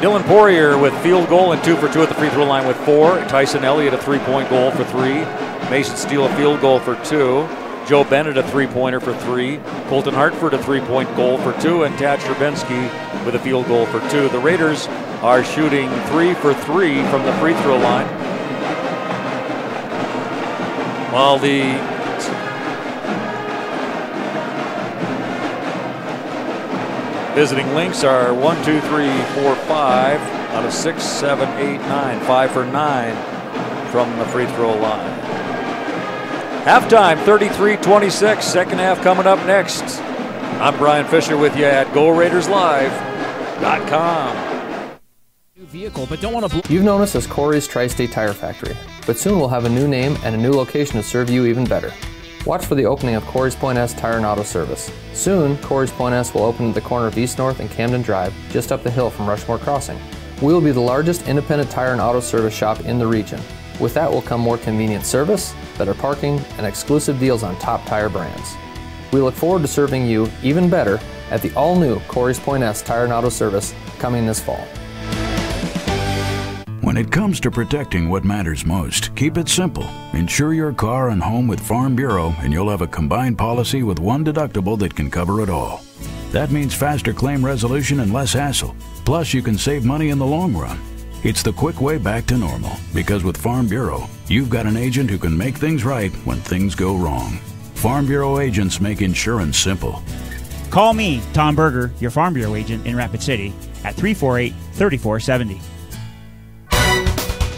Dylan Poirier with field goal and 2 for 2 at the free throw line with 4. Tyson Elliott a 3-point goal for 3. Mason Steele a field goal for 2. Joe Bennett a 3-pointer for 3. Colton Hartford a 3-point goal for 2. And Tad Stravinsky with a field goal for 2. The Raiders are shooting 3 for 3 from the free throw line, while the visiting Lynx are 1, 2, 3, 4, 5 out of 6, 7, 8, 9. 5 for 9 from the free throw line. Halftime, 33-26. Second half coming up next. I'm Brian Fisher with you at GoRaidersLive.com. Vehicle, but don't want to. You've known us as Corey's Tri-State Tire Factory, but soon we'll have a new name and a new location to serve you even better. Watch for the opening of Corey's Point S Tire and Auto Service. Soon, Corey's Point S will open at the corner of East North and Camden Drive, just up the hill from Rushmore Crossing. We will be the largest independent tire and auto service shop in the region. With that will come more convenient service, better parking, and exclusive deals on top tire brands. We look forward to serving you even better at the all-new Corey's Point S Tire and Auto Service coming this fall. When it comes to protecting what matters most, keep it simple. Insure your car and home with Farm Bureau and you'll have a combined policy with one deductible that can cover it all. That means faster claim resolution and less hassle. Plus, you can save money in the long run. It's the quick way back to normal, because with Farm Bureau, you've got an agent who can make things right when things go wrong. Farm Bureau agents make insurance simple. Call me, Tom Berger, your Farm Bureau agent in Rapid City, at 348-3470.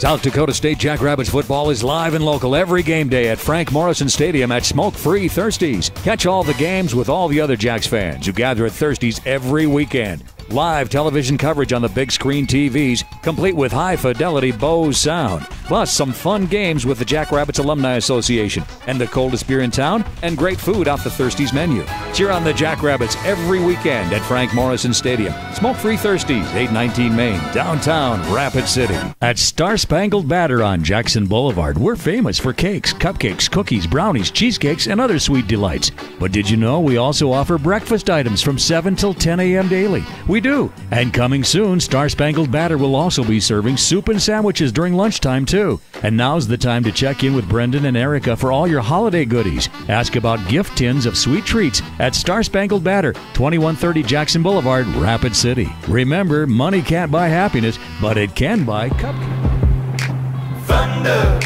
South Dakota State Jackrabbits football is live and local every game day at Frank Morrison Stadium at smoke-free Thirsties. Catch all the games with all the other Jacks fans who gather at Thirsties every weekend. Live television coverage on the big screen TVs, complete with high-fidelity Bose sound. plus some fun games with the Jackrabbits Alumni Association, and the coldest beer in town, and great food off the Thirsties menu. Cheer on the Jackrabbits every weekend at Frank Morrison Stadium. Smoke-free Thirsties, 819 Main, downtown Rapid City. At Star Spangled Batter on Jackson Boulevard, we're famous for cakes, cupcakes, cookies, brownies, cheesecakes, and other sweet delights. But did you know we also offer breakfast items from 7 till 10 a.m. daily? We do. And coming soon, Star Spangled Batter will also be serving soup and sandwiches during lunchtime, too. And now's the time to check in with Brendan and Erica for all your holiday goodies. Ask about gift tins of sweet treats at Star Spangled Batter, 2130 Jackson Boulevard, Rapid City. Remember, money can't buy happiness, but it can buy cupcakes.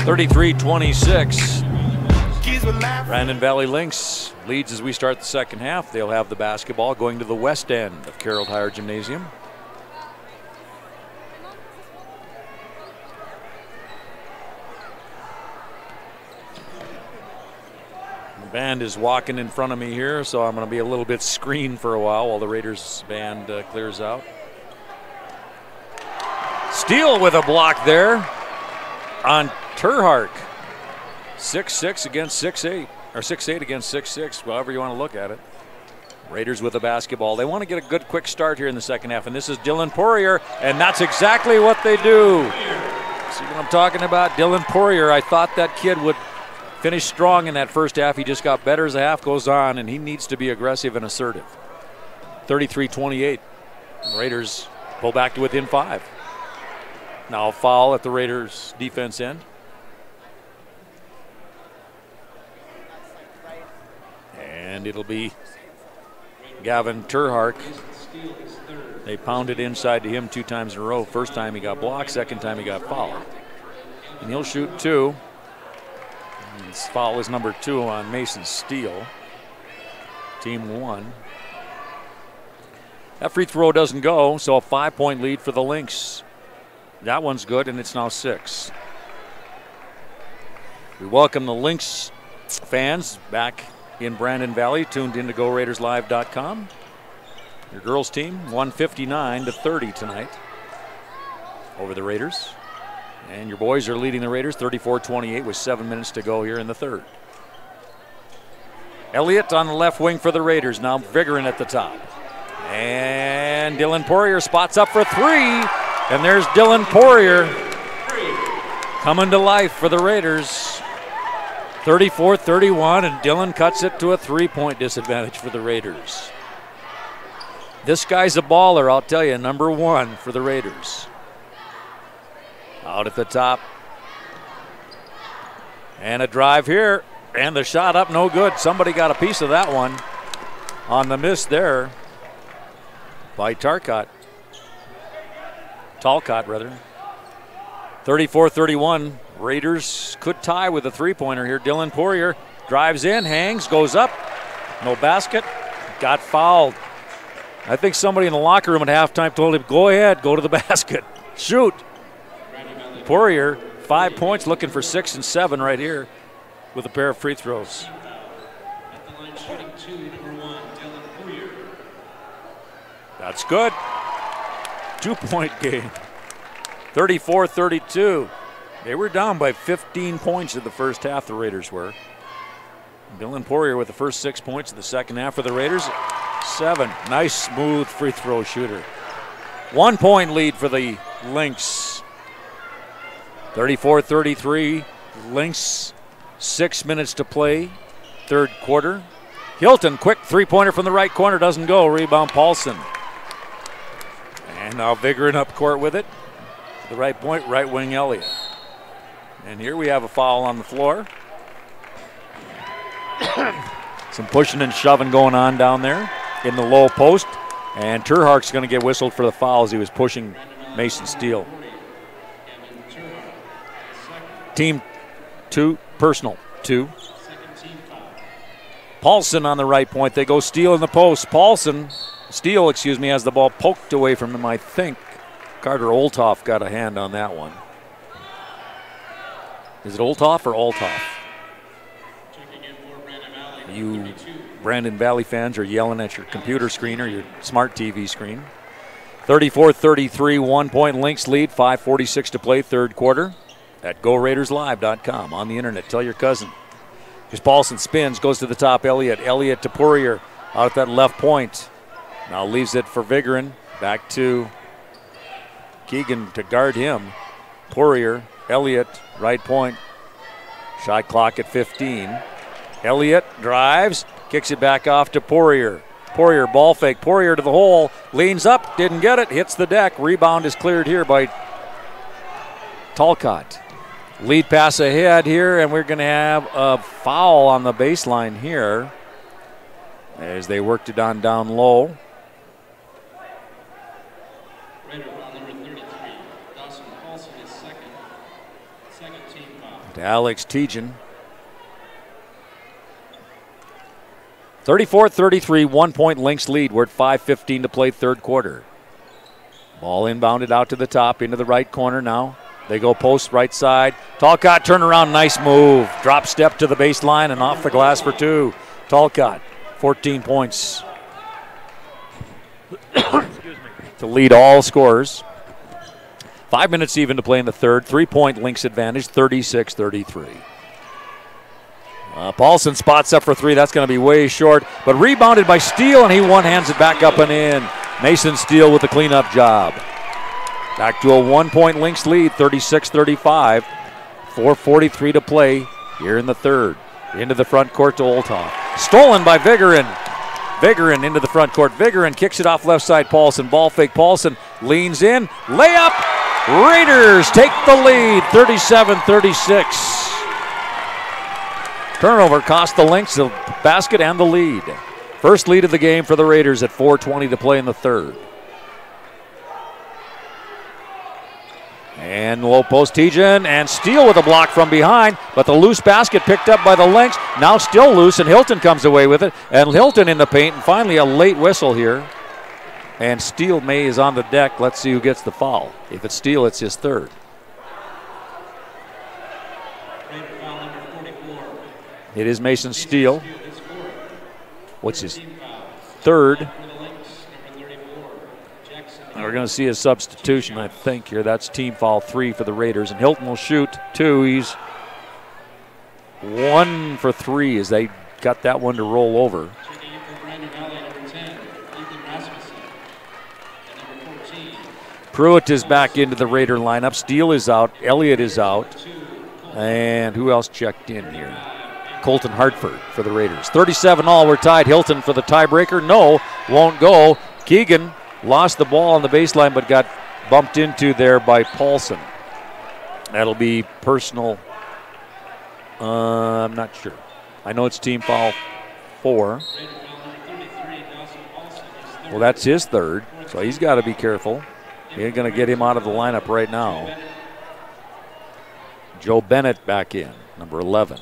33-26. Brandon Valley Lynx leads as we start the second half. They'll have the basketball going to the west end of Carroll Tire Gymnasium. The band is walking in front of me here, so I'm going to be a little bit screened for a while the Raiders band clears out. Steele with a block there on Terhark. 6'6" against 6'8", or 6'8" against 6'6", however you want to look at it. Raiders with the basketball. They want to get a good quick start here in the second half, and this is Dylan Poirier, and that's exactly what they do. See what I'm talking about? Dylan Poirier, I thought that kid would finish strong in that first half. He just got better as the half goes on, and he needs to be aggressive and assertive. 33-28. Raiders pull back to within 5. Now a foul at the Raiders defense end. And it'll be Gavin Terhark. They pounded inside to him 2 times in a row. First time he got blocked, second time he got fouled. And he'll shoot 2. And his foul is number 2 on Mason Steele. Team 1. That free throw doesn't go, so a 5-point lead for the Lynx. That one's good, and it's now 6. We welcome the Lynx fans back in Brandon Valley, tuned in to GoRaidersLive.com. Your girls team 159-30 tonight over the Raiders. And your boys are leading the Raiders 34-28 with 7 minutes to go here in the third. Elliott on the left wing for the Raiders, now Vigorin at the top. And Dylan Poirier spots up for 3. And there's Dylan Poirier coming to life for the Raiders. 34-31, and Dylan cuts it to a 3-point disadvantage for the Raiders. This guy's a baller, I'll tell you, number 1 for the Raiders. Out at the top. And a drive here, and the shot up, no good. Somebody got a piece of that one on the miss there by Talcott, rather. 34-31. Raiders could tie with a 3-pointer here. Dylan Poirier drives in, hangs, goes up. No basket. Got fouled. I think somebody in the locker room at halftime told him, go ahead, go to the basket. Shoot. Poirier, 5 points, looking for 6 and 7 right here with a pair of free throws. At the line shooting 2, number 1, Dylan Poirier. That's good. 2-point game. 34-32. They were down by 15 points in the first half, the Raiders were. Dylan Poirier with the first 6 points in the second half for the Raiders. 7. Nice, smooth free throw shooter. 1-point lead for the Lynx. 34-33. Lynx, 6 minutes to play. Third quarter. Hilton, quick 3-pointer from the right corner, doesn't go. Rebound Paulson. And now Vigorin up court with it. The right point, right wing Elliott. And here we have a foul on the floor. Some pushing and shoving going on down there in the low post. And Terhark's going to get whistled for the foul as he was pushing Mason Steele. Team 2, personal 2. Paulson on the right point. They go Steele in the post. Steele, has the ball poked away from him, I think. Carter Olthoff got a hand on that one. Is it Olthoff or Olthoff? You Brandon Valley fans are yelling at your computer screen or your smart TV screen. 34-33, 1-point Lynx lead, 5:46 to play, third quarter. at GoRaidersLive.com on the internet. Tell your cousin. Here's Paulson, spins, goes to the top. Elliott to Poirier out at that left point. Now leaves it for Vigerin. Back to Keegan to guard him. Poirier, Elliott, right point. Shot clock at 15. Elliott drives, kicks it back off to Poirier. Poirier, ball fake. Poirier to the hole, leans up, didn't get it, hits the deck. Rebound is cleared here by Talcott. Lead pass ahead here, and we're going to have a foul on the baseline here as they worked it on down low. Raider foul number 33. Dawson Paulson is second. Second team foul. To Alex Tejan. 34-33, 1 point Lynx lead. We're at 5:15 to play third quarter. Ball inbounded out to the top, into the right corner now. They go post right side. Talcott turnaround, nice move. Drop step to the baseline and off the glass for two. Talcott, 14 points to lead all scorers. 5 minutes even to play in the third. 3 point Lynx advantage, 36-33. Paulson spots up for three. That's going to be way short, but rebounded by Steele, and he one-hands it back up and in. Mason Steele with the cleanup job. Back to a 1 point Lynx lead, 36-35. 4:43 to play here in the third. Into the front court to Olthoff. Stolen by Vigerin. Vigerin into the front court. Vigerin kicks it off left side. Paulson, ball fake. Paulson leans in. Layup. Raiders take the lead, 37-36. Turnover cost the Lynx the basket and the lead. First lead of the game for the Raiders at 4:20 to play in the third. And low post Tejan, and Steele with a block from behind, but the loose basket picked up by the Lynx. Now still loose, and Hilton comes away with it. And Hilton in the paint, and finally a late whistle here. And Steele May is on the deck. Let's see who gets the foul. If it's Steele, it's his third. It is Mason Steele. What's his third? We're going to see a substitution, I think, here. That's team foul 3 for the Raiders. And Hilton will shoot 2. He's 1 for 3 as they got that one to roll over. Pruitt is back into the Raider lineup. Steele is out. Elliott is out. And who else checked in here? Colton Hartford for the Raiders. 37-all, we're tied. Hilton for the tiebreaker. No, won't go. Keegan lost the ball on the baseline but got bumped into there by Paulson. That'll be personal. I'm not sure. I know it's team foul 4. Well, that's his third, so he's got to be careful. He's going to get him out of the lineup right now. Joe Bennett back in, number 11.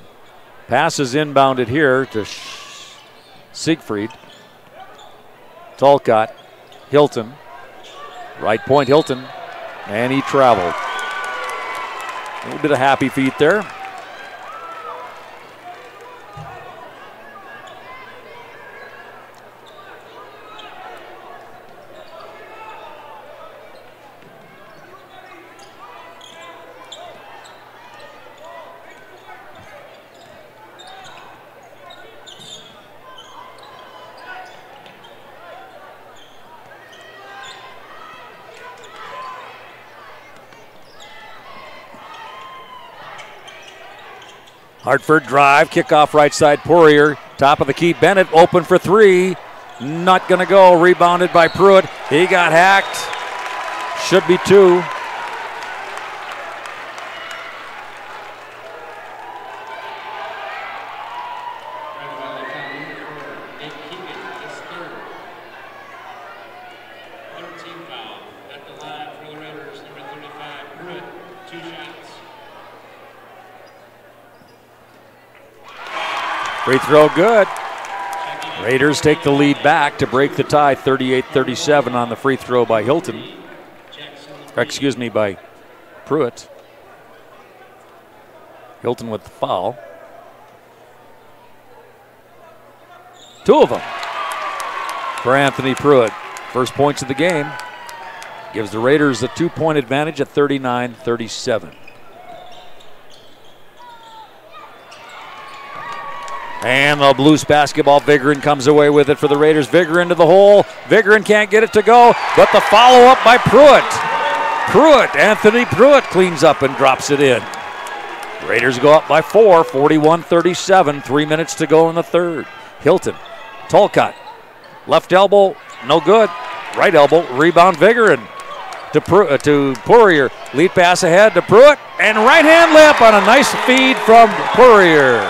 Pass is inbounded here to Siegfried. Talcott. Hilton. Right point Hilton. And he traveled. A little bit of happy feet there. Hartford drive, kickoff right side, Poirier, top of the key, Bennett open for 3. Not going to go, rebounded by Pruitt. He got hacked. Should be 2. Free throw good. Raiders take the lead back to break the tie, 38-37 on the free throw by Hilton. Excuse me, by Pruitt. Hilton with the foul. 2 of them for Anthony Pruitt. First points of the game. Gives the Raiders a 2-point advantage at 39-37. And the Blues basketball, Vigran comes away with it for the Raiders. Vigran to the hole. Vigran can't get it to go, but the follow-up by Pruitt. Anthony Pruitt cleans up and drops it in. Raiders go up by 4, 41-37, 3 minutes to go in the third. Hilton, Tolcott, left elbow, no good. Right elbow, rebound Vigran to Poirier. Lead pass ahead to Pruitt, and right-hand layup on a nice feed from Poirier.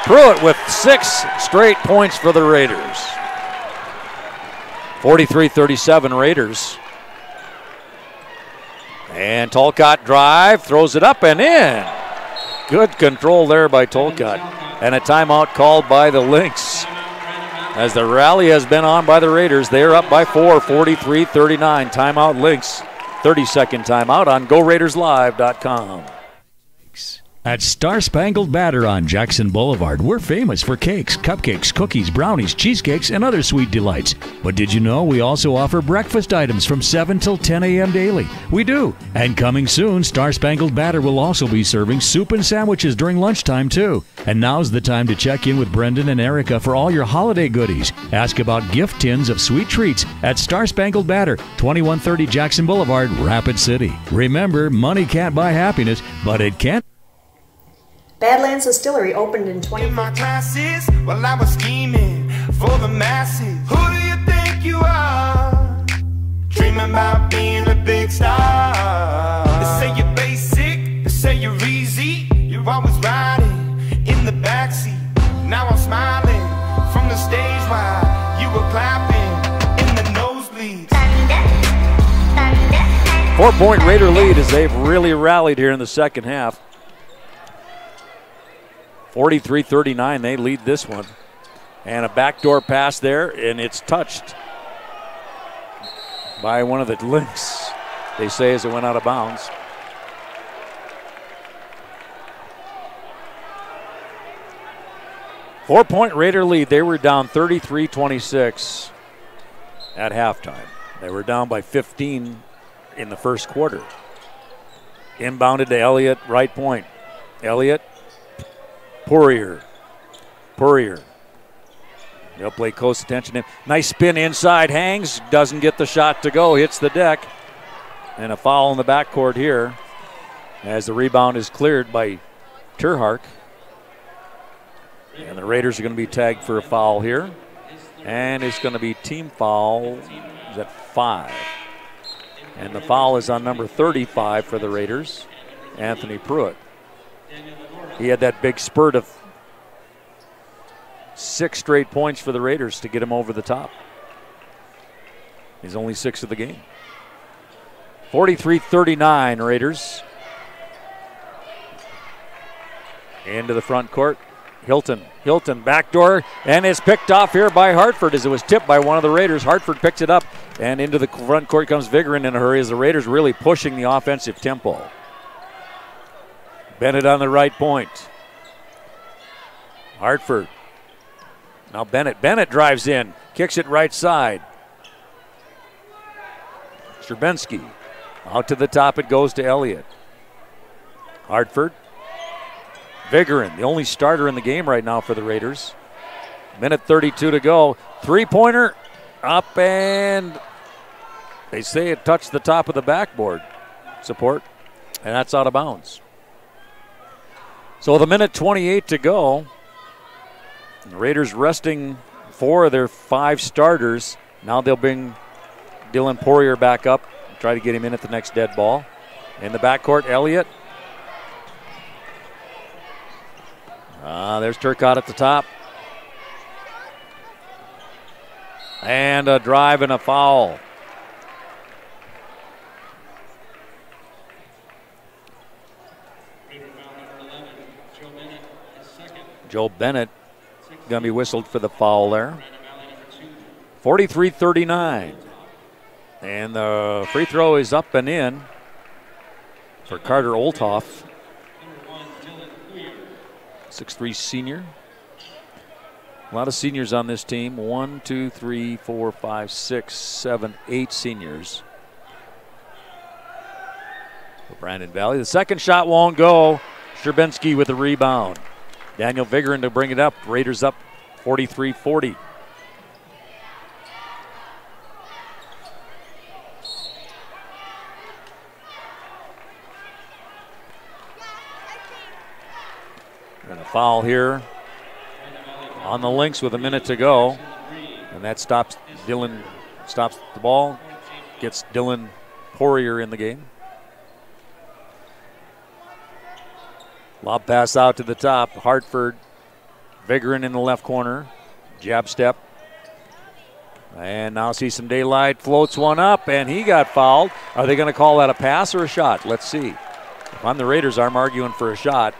Pruitt with 6 straight points for the Raiders. 43-37 Raiders. And Tolcott drive, throws it up and in. Good control there by Tolcott. And a timeout called by the Lynx. As the rally has been on by the Raiders, they're up by 4, 43-39. Timeout Lynx. 30-second timeout on GoRaidersLive.com. At Star Spangled Batter on Jackson Boulevard, we're famous for cakes, cupcakes, cookies, brownies, cheesecakes, and other sweet delights. But did you know we also offer breakfast items from 7 till 10 a.m. daily? We do. And coming soon, Star Spangled Batter will also be serving soup and sandwiches during lunchtime, too. And now's the time to check in with Brendan and Erica for all your holiday goodies. Ask about gift tins of sweet treats at Star Spangled Batter, 2130 Jackson Boulevard, Rapid City. Remember, money can't buy happiness, but it can. Badlands Distillery opened in 20. In my classes, while I was scheming for the masses. Who do you think you are? Dreaming about being a big star. They say you're basic, they say you're easy. You're always riding in the backseat. Now I'm smiling from the stage while you were clapping in the nosebleeds. 4-point Raider lead as they've really rallied here in the second half. 43-39, they lead this one. And a backdoor pass there, and it's touched by one of the Lynx, they say, as it went out of bounds. Four-point Raider lead. They were down 33-26 at halftime. They were down by 15 in the first quarter. Inbounded to Elliott, right point. Elliott. Poirier. They'll play close attention to him. Nice spin inside, hangs, doesn't get the shot to go, hits the deck. And a foul in the backcourt here as the rebound is cleared by Terhark. And the Raiders are going to be tagged for a foul here. And it's going to be team foul at 5. And the foul is on number 35 for the Raiders, Anthony Pruitt. He had that big spurt of 6 straight points for the Raiders to get him over the top. He's only 6 of the game. 43-39 Raiders. Into the front court. Hilton backdoor, and it's picked off here by Hartford as it was tipped by one of the Raiders. Hartford picks it up, and into the front court comes Vigran in a hurry as the Raiders really pushing the offensive tempo. Bennett on the right point. Hartford. Now Bennett drives in, kicks it right side. Szczerbiński. Out to the top it goes to Elliott. Hartford. Vigran, the only starter in the game right now for the Raiders. Minute 32 to go. Three-pointer up, and they say it touched the top of the backboard support, and that's out of bounds. So with a minute 28 to go, the Raiders resting 4 of their 5 starters. Now they'll bring Dylan Poirier back up, try to get him in at the next dead ball. In the backcourt, Elliott. There's Turcotte at the top. And a drive and a foul. Joe Bennett going to be whistled for the foul there. 43-39. And the free throw is up and in for Carter Olthoff. 6'3" senior. A lot of seniors on this team. 1, 2, 3, 4, 5, 6, 7, 8 seniors for Brandon Valley. The second shot won't go. Szczerbiński with the rebound. Daniel Vigorin to bring it up. Raiders up 43-40. And a foul here on the Lynx with a minute to go. And that stops Dylan, stops the ball, gets Dylan Poirier in the game. Lob pass out to the top. Hartford, Vigorin in the left corner. Jab step. And now see some daylight. Floats one up, and he got fouled. Are they going to call that a pass or a shot? Let's see. If I'm the Raiders, I'm arguing for a shot.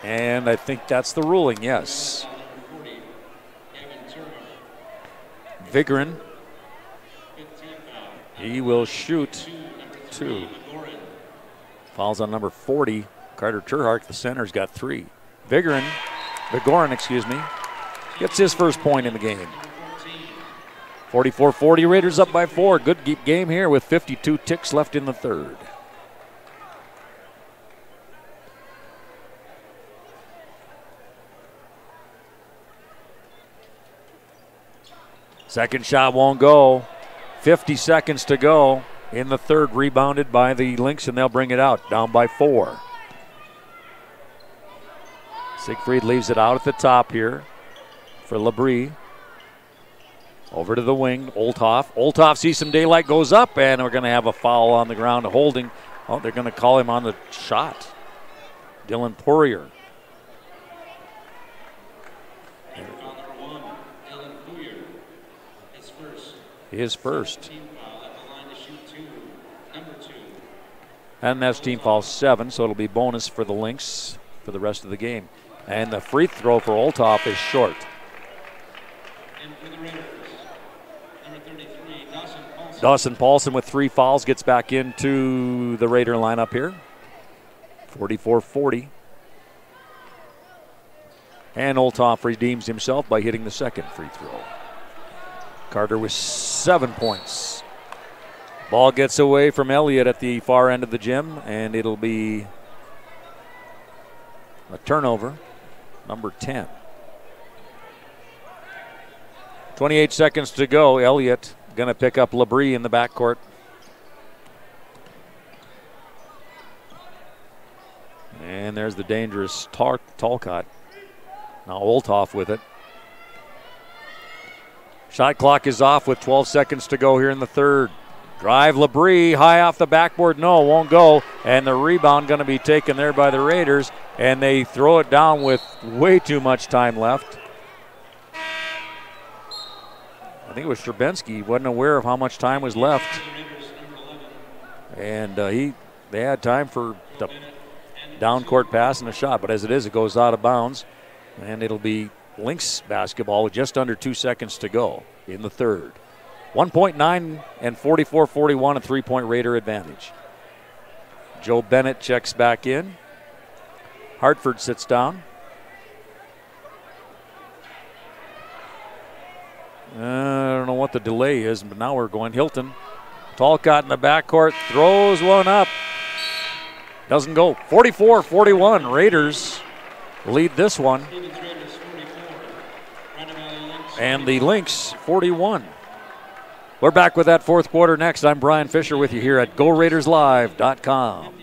And I think that's the ruling, yes. Vigorin. He will shoot 2. Fouls on number 40. Carter Turhark, the center's got 3. Vigorin, gets his first point in the game. 44-40, Raiders up by 4. Good game here with 52 ticks left in the third. Second shot won't go. 50 seconds to go in the third, rebounded by the Lynx, and they'll bring it out, down by 4. Siegfried leaves it out at the top here for Labrie. Over to the wing, Olthoff. Olthoff sees some daylight, goes up, and we're going to have a foul on the ground, holding. Oh, they're going to call him on the shot. Dylan Poirier. His first. And that's team foul 7, so it'll be bonus for the Lynx for the rest of the game. And the free throw for Olthoff is short. Dawson Paulson with 3 fouls gets back into the Raider lineup here. 44-40. And Olthoff redeems himself by hitting the second free throw. Carter with 7 points. Ball gets away from Elliott at the far end of the gym, and it'll be a turnover, number 10. 28 seconds to go. Elliott going to pick up Labrie in the backcourt. And there's the dangerous Talcott. Now Olthoff with it. Shot clock is off with 12 seconds to go here in the third. Drive Labrie, high off the backboard. No, won't go. And the rebound going to be taken there by the Raiders. And they throw it down with way too much time left. I think it was Strabinsky. Wasn't aware of how much time was left. And they had time for the down court pass and a shot. But as it is, it goes out of bounds. And it'll be Lynx basketball with just under 2 seconds to go in the third. 1.9 and 44-41, a 3-point Raider advantage. Joe Bennett checks back in. Hartford sits down. I don't know what the delay is, but now we're going Hilton. Talcott in the backcourt, throws one up. Doesn't go. 44-41, Raiders lead this one. And the Lynx, 41. We're back with that fourth quarter next. I'm Brian Fisher with you here at GoRaidersLive.com.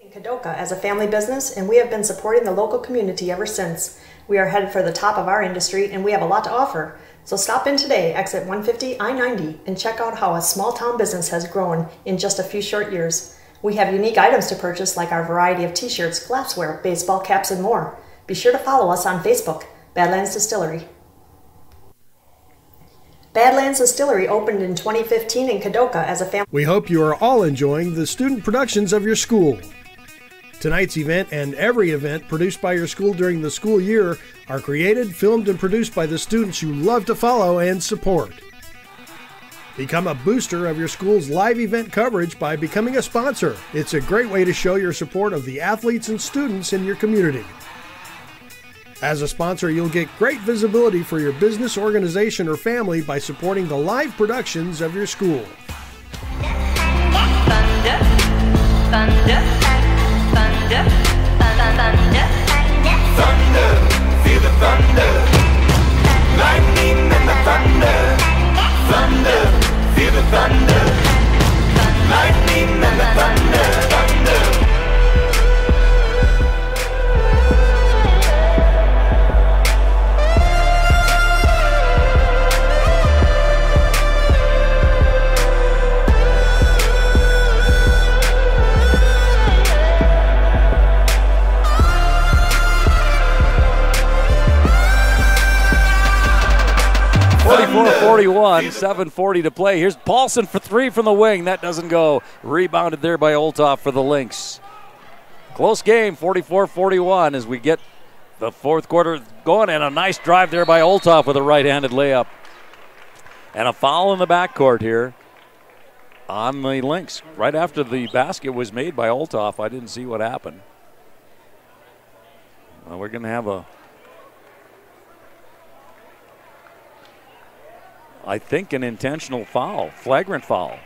In Kadoka as a family business, and we have been supporting the local community ever since. We are headed for the top of our industry, and we have a lot to offer. So stop in today, exit 150 I-90, and check out how a small town business has grown in just a few short years. We have unique items to purchase like our variety of t-shirts, glassware, baseball caps, and more. Be sure to follow us on Facebook, Badlands Distillery. Badlands Distillery opened in 2015 in Kadoka as a family. We hope you are all enjoying the student productions of your school. Tonight's event and every event produced by your school during the school year are created, filmed, and produced by the students you love to follow and support. Become a booster of your school's live event coverage by becoming a sponsor. It's a great way to show your support of the athletes and students in your community. As a sponsor, you'll get great visibility for your business, organization, or family by supporting the live productions of your school. Thunder, thunder, thunder, thunder, thunder, thunder, thunder. 44-41, 7:40 to play. Here's Paulson for three from the wing. That doesn't go. Rebounded there by Olthoff for the Lynx. Close game, 44-41 as we get the fourth quarter going, and a nice drive there by Olthoff with a right-handed layup. And a foul in the backcourt here on the Lynx. Right after the basket was made by Olthoff, I didn't see what happened. Well, we're going to have I think an intentional foul, flagrant foul.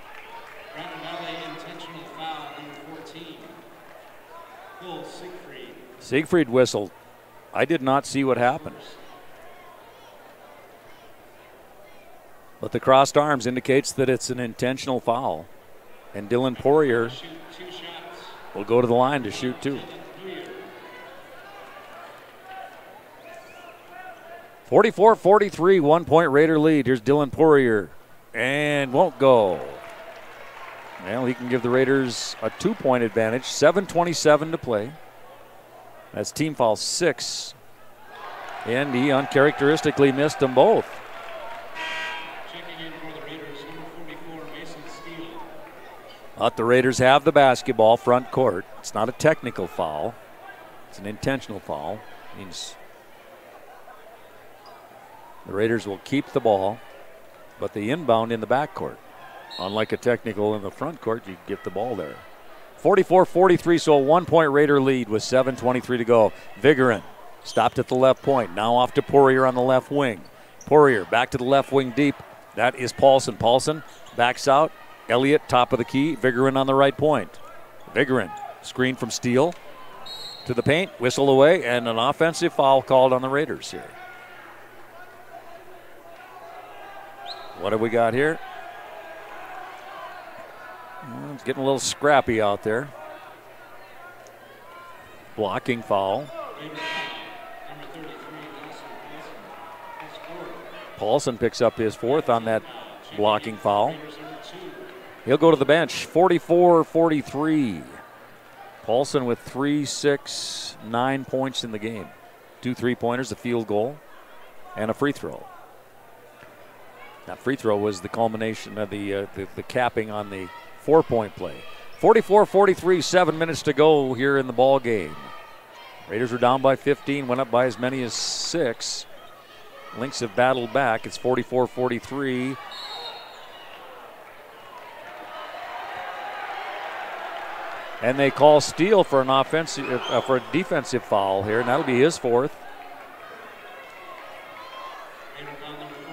Brandon Valley, intentional foul, number 14. Full Siegfried. Siegfried whistled. I did not see what happened. But the crossed arms indicates that it's an intentional foul. And Dylan Poirier will go to the line to shoot two. 44-43, 1 point Raider lead. Here's Dylan Poirier, and won't go. Well, he can give the Raiders a 2-point advantage. 7:27 to play. That's team foul 6, and he uncharacteristically missed them both. Checking in for the Raiders, number 44, Mason Steele. But the Raiders have the basketball front court. It's not a technical foul. It's an intentional foul. Means the Raiders will keep the ball, but the inbound in the backcourt. Unlike a technical in the front court, you get the ball there. 44-43, so a 1 point Raider lead with 7:23 to go. Vigorin stopped at the left point. Now off to Poirier on the left wing. Poirier back to the left wing deep. That is Paulson. Paulson backs out. Elliott top of the key. Vigorin on the right point. Vigorin screen from Steele to the paint. Whistle away, and an offensive foul called on the Raiders here. What have we got here? Well, it's getting a little scrappy out there. Blocking foul. Paulson picks up his fourth on that blocking foul. He'll go to the bench. 44-43. Paulson with 3, 6, 9 points in the game. 2 3-pointers, a field goal, and a free throw. That free throw was the culmination of the capping on the 4-point play. 44-43, 7 minutes to go here in the ball game. Raiders are down by 15, went up by as many as 6. Lynx have battled back. It's 44-43. And they call Steele for an offensive, for a defensive foul here, and that'll be his fourth.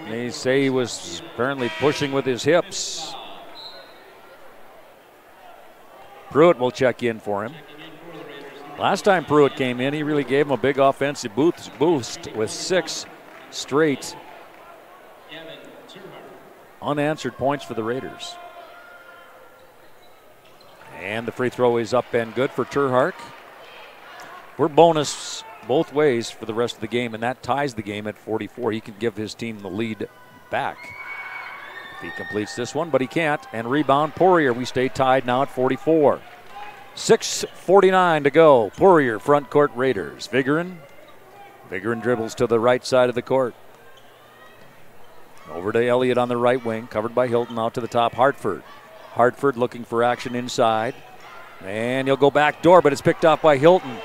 They say he was apparently pushing with his hips. Pruitt will check in for him. Last time Pruitt came in, he really gave him a big offensive boost with 6 straight unanswered points for the Raiders. And the free throw is up and good for Terhark. We're bonus both ways for the rest of the game, and that ties the game at 44. He can give his team the lead back if he completes this one, but he can't. And rebound Poirier. We stay tied now at 44. 6:49 to go. Poirier, front court Raiders. Vigorin dribbles to the right side of the court. Over to Elliott on the right wing, covered by Hilton, out to the top. Hartford looking for action inside. And he'll go back door, but it's picked off by Hilton.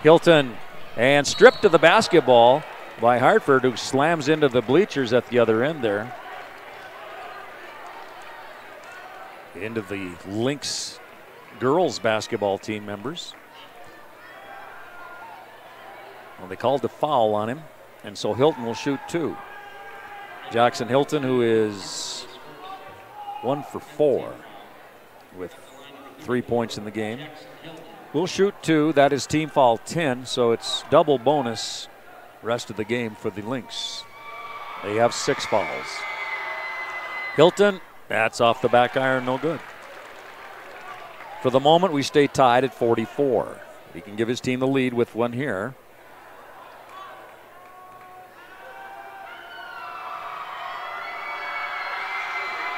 Hilton, and stripped of the basketball by Hartford, who slams into the bleachers at the other end there. Into the Lynx girls basketball team members. Well, they called the foul on him, and so Hilton will shoot 2. Jackson Hilton, who is 1 for 4 with 3 points in the game, will shoot 2. That is team foul 10, so it's double bonus rest of the game for the Lynx. They have 6 fouls. Hilton, that's off the back iron, no good. For the moment, we stay tied at 44. He can give his team the lead with one here.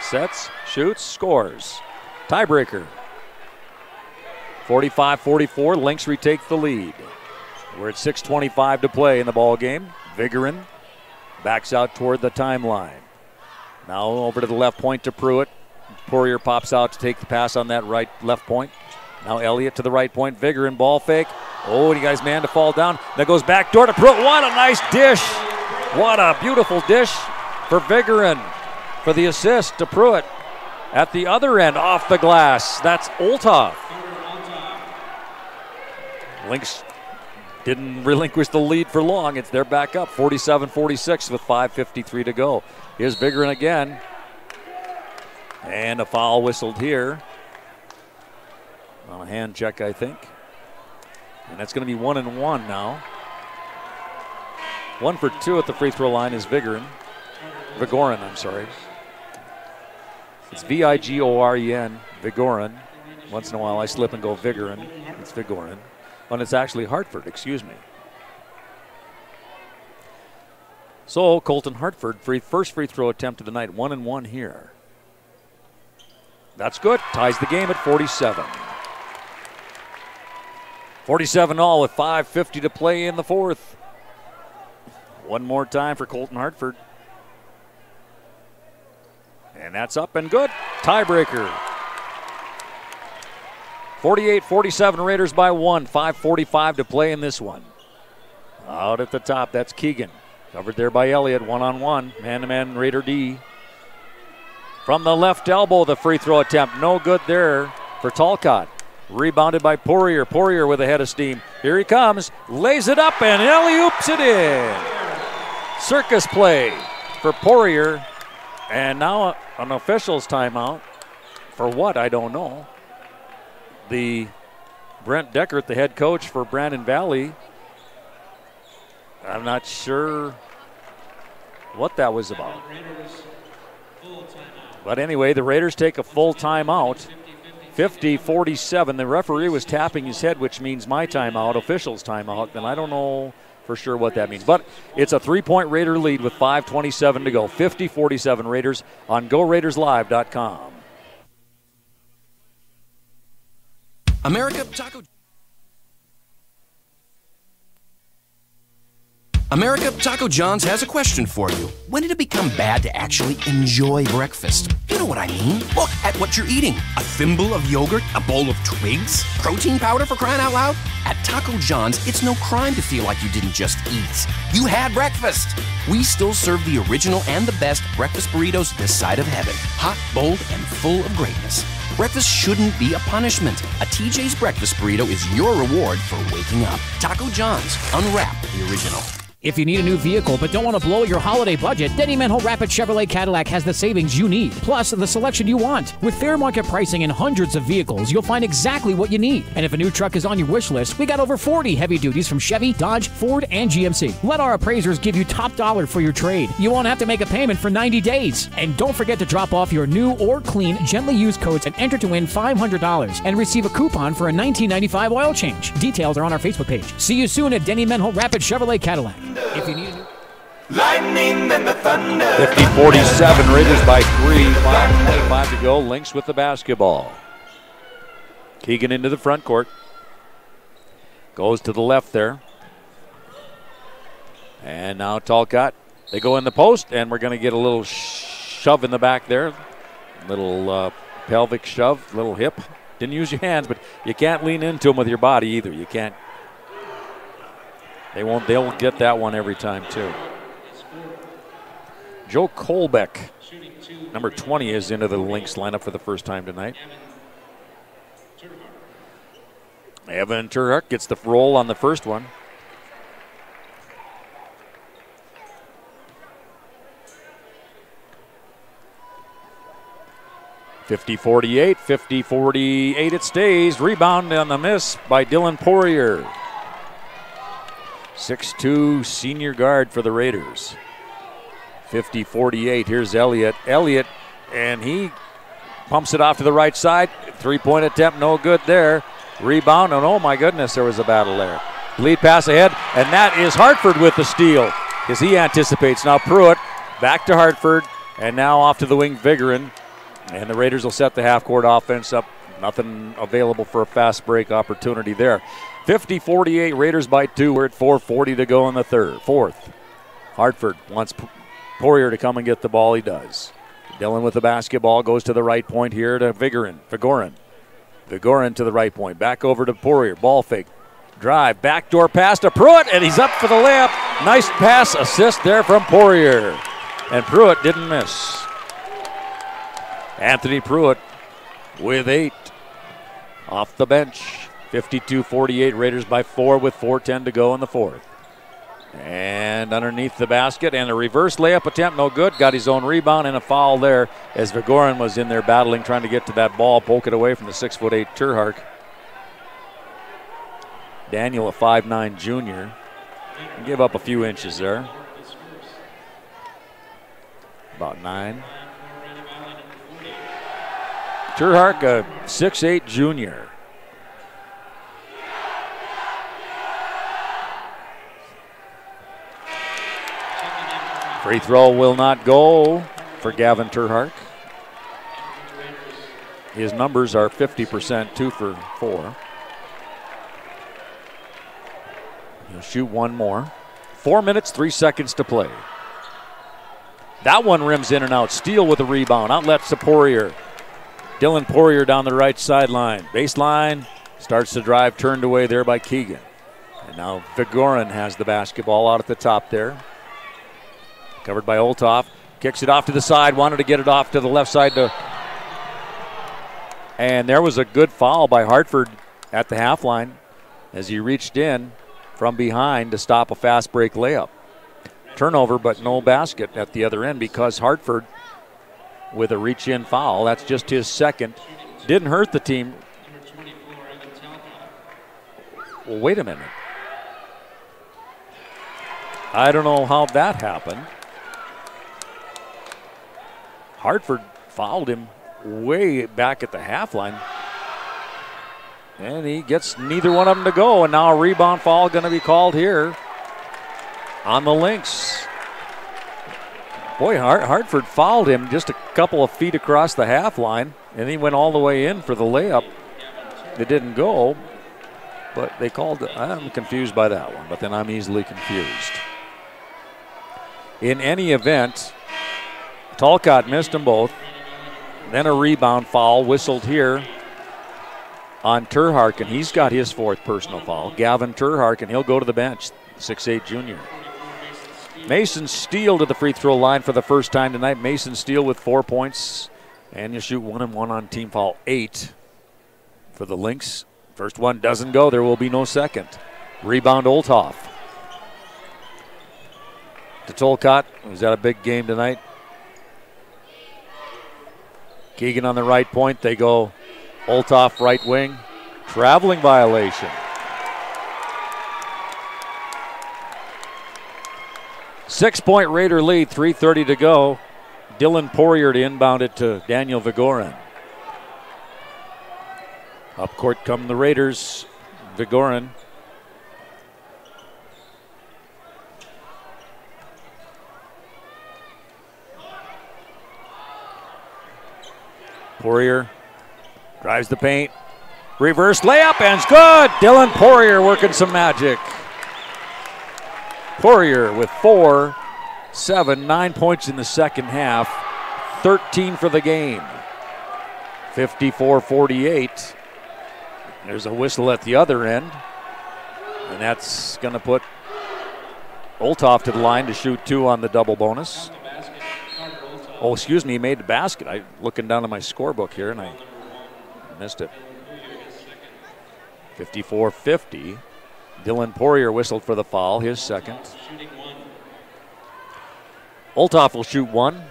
Sets, shoots, scores. Tiebreaker. 45-44, Lynx retake the lead. We're at 6:25 to play in the ball game. Vigorin backs out toward the timeline. Now over to the left point to Pruitt. Poirier pops out to take the pass on that left point. Now Elliott to the right point. Vigorin ball fake. Oh, and he got his man to fall down. That goes back door to Pruitt. What a nice dish. What a beautiful dish for Vigorin for the assist to Pruitt. At the other end, off the glass. That's Olthoff. Lynx didn't relinquish the lead for long. They're back up 47-46 with 5:53 to go. Here's Vigorin again. And a foul whistled here. On a hand check, I think. And that's going to be 1-1 now. 1 for 2 at the free throw line is Vigorin. I'm sorry. It's Vigoren, Vigorin. Once in a while I slip and go Vigorin. It's Vigorin. And it's actually Hartford, excuse me. So Colton Hartford, first free throw attempt of the night, 1-1 here. That's good, ties the game at 47. 47 all with 5:50 to play in the fourth. One more time for Colton Hartford. And that's up and good, tiebreaker. 48-47 Raiders by 1, 5:45 to play in this one. Out at the top, that's Keegan. Covered there by Elliott, one-on-one, man-to-man Raider D. From the left elbow, the free throw attempt, no good there for Talcott. Rebounded by Poirier, Poirier with a head of steam. Here he comes, lays it up and alley-oops it in. Circus play for Poirier. And now an official's timeout. For what, I don't know. The Brent Deckert, the head coach for Brandon Valley, I'm not sure what that was about. But anyway, the Raiders take a full timeout. 50-47. The referee was tapping his head, which means my timeout, official's timeout, and I don't know for sure what that means. But it's a 3-point Raider lead with 5:27 to go. 50-47 Raiders on GoRaidersLive.com. America Taco John's has a question for you. When did it become bad to actually enjoy breakfast? You know what I mean. Look at what you're eating. A thimble of yogurt? A bowl of twigs? Protein powder, for crying out loud? At Taco John's, it's no crime to feel like you didn't just eat. You had breakfast. We still serve the original and the best breakfast burritos this side of heaven. Hot, bold, and full of greatness. Breakfast shouldn't be a punishment. A TJ's breakfast burrito is your reward for waking up. Taco John's. Unwrap the original. If you need a new vehicle but don't want to blow your holiday budget, Denny Manhole Rapid Chevrolet Cadillac has the savings you need, plus the selection you want. With fair market pricing and hundreds of vehicles, you'll find exactly what you need. And if a new truck is on your wish list, we got over 40 heavy duties from Chevy, Dodge, Ford, and GMC. Let our appraisers give you top dollar for your trade. You won't have to make a payment for 90 days. And don't forget to drop off your new or clean, gently used coats and enter to win $500 and receive a coupon for a $19.95 oil change. Details are on our Facebook page. See you soon at Denny Manhole Rapid Chevrolet Cadillac. If you need a new lightning and the thunder. 50-47, Raiders by 3, 5:25 to go. Lynx with the basketball. Keegan into the front court. Goes to the left there. And now Talcott. They go in the post, and we're going to get a little shove in the back there. Little pelvic shove, little hip. Didn't use your hands, but you can't lean into them with your body either. You can't. They'll get that one every time, too. Joe Kolbeck, number 20, is into the Lynx lineup for the first time tonight. Evan Turhart gets the roll on the first one. (50-48), 50-48 it stays. Rebound on the miss by Dylan Poirier. 6'2" senior guard for the Raiders. 50-48, here's Elliott. Elliott, and he pumps it off to the right side. Three-point attempt, no good there. Rebound, and oh my goodness, there was a battle there. Lead pass ahead, and that is Hartford with the steal, as he anticipates. Now Pruitt back to Hartford, and now off to the wing, Vigorin. And the Raiders will set the half-court offense up. Nothing available for a fast break opportunity there. 50-48, Raiders by 2. We're at 4:40 to go in the fourth. Hartford wants Poirier to come and get the ball. He does. Dillon with the basketball, goes to the right point here to Vigorin. Vigorin to the right point. Back over to Poirier. Ball fake. Drive. Backdoor pass to Pruitt, and he's up for the layup. Nice pass assist there from Poirier. And Pruitt didn't miss. Anthony Pruitt with 8 off the bench. 52-48, Raiders by 4 with 4:10 to go in the fourth. And underneath the basket, and a reverse layup attempt, no good. Got his own rebound and a foul there as Vigorin was in there battling, trying to get to that ball, poke it away from the 6'8" Turhark. Daniel, a 5'9" junior, give up a few inches there. About 9. Turhark, a 6'8" junior. Free throw will not go for Gavin Turhark. His numbers are 50%, 2 for 4. He'll shoot one more. 4 minutes, 3 seconds to play. That one rims in and out. Steele with a rebound. Outlets to Poirier. Dylan Poirier down the right sideline. Baseline, starts to drive, turned away there by Keegan. And now Vigorin has the basketball out at the top there. Covered by Olthoff. Kicks it off to the side. Wanted to get it off to the left side. And there was a good foul by Hartford at the half line as he reached in from behind to stop a fast break layup. Turnover, but no basket at the other end because Hartford with a reach-in foul. That's just his second. Didn't hurt the team. Well, wait a minute. I don't know how that happened. Hartford fouled him way back at the half line. And he gets neither one of them to go. And now a rebound foul going to be called here on the Lynx. Boy, Hartford fouled him just a couple of feet across the half line. And he went all the way in for the layup. It didn't go. But they called it. I'm confused by that one. But then I'm easily confused. In any event, Talcott missed them both. Then a rebound foul whistled here on Turhark, and he's got his 4th personal foul. Gavin Turhark, and he'll go to the bench, 6'8" junior. Mason Steele to the free throw line for the first time tonight. Mason Steele with 4 points, and you shoot 1 and 1 on team foul 8 for the Lynx. First one doesn't go. There will be no second. Rebound Olthoff. To Tolcott, who's had a big game tonight. Keegan on the right point. They go Olthoff right wing. Traveling violation. 6-point Raider lead, 3:30 to go. Dylan Poirier to inbound it to Daniel Vigorin. Up court come the Raiders. Vigorin. Poirier drives the paint. Reverse layup and it's good. Dylan Poirier working some magic. Poirier with 4, 7, 9 points in the second half. 13 for the game. 54-48. There's a whistle at the other end. And that's going to put Olthoff to the line to shoot 2 on the double bonus. Oh, excuse me, he made the basket. I'm looking down at my scorebook here, and I missed it. 54-50. Dylan Poirier whistled for the foul, his second. Olthoff will shoot 1.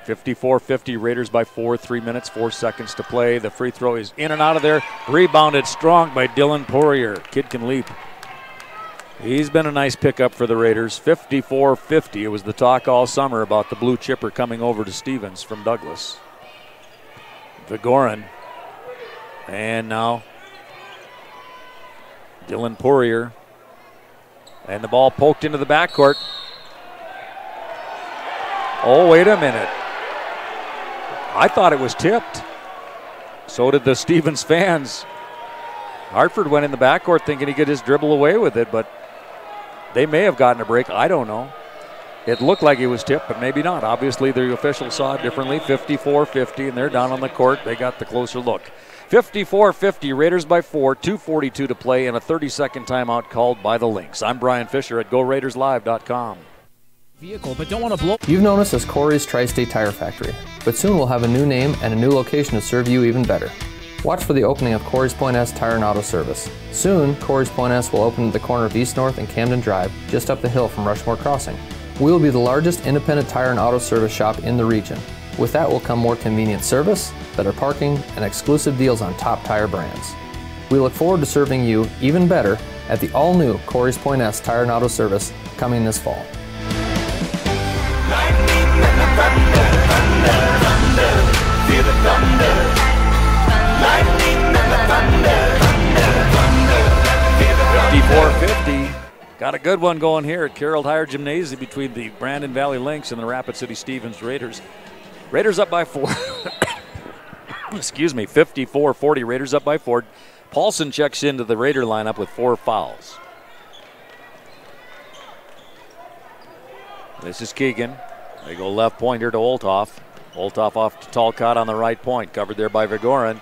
54-50, Raiders by 4, 3 minutes, 4 seconds to play. The free throw is in and out of there. Rebounded strong by Dylan Poirier. Kid can leap. He's been a nice pickup for the Raiders. 54-50. It was the talk all summer about the blue chipper coming over to Stevens from Douglas. Vigorin. And now Dylan Poirier. And the ball poked into the backcourt. Oh, wait a minute. I thought it was tipped. So did the Stevens fans. Hartford went in the backcourt thinking he could just dribble away with it, but they may have gotten a break. I don't know. It looked like it was tipped, but maybe not. Obviously, the officials saw it differently. 54-50, and they're down on the court. They got the closer look. 54-50, Raiders by 4, 2:42 to play, and a 30-second timeout called by the Lynx. I'm Brian Fisher at GoRaidersLive.com. Vehicle, but don't want to blow. You've known us as Corey's Tri-State Tire Factory, but soon we'll have a new name and a new location to serve you even better. Watch for the opening of Corey's Point S Tire and Auto Service. Soon, Corey's Point S will open at the corner of East North and Camden Drive, just up the hill from Rushmore Crossing. We will be the largest independent tire and auto service shop in the region. With that will come more convenient service, better parking, and exclusive deals on top tire brands. We look forward to serving you even better at the all-new Corey's Point S Tire and Auto Service coming this fall. Lightning and the thunder, thunder, thunder, feel the thunder. Lightning and the thunder, thunder, thunder, feel the thunder. 54-50. Got a good one going here at Carroll Tire Gymnasium between the Brandon Valley Lynx and the Rapid City Stevens Raiders. Raiders up by 4. Excuse me, 54-40. Raiders up by 4. Paulson checks into the Raider lineup with 4 fouls. This is Keegan. They go left point here to Olthoff. Olthoff off to Talcott on the right point. Covered there by Vigorin.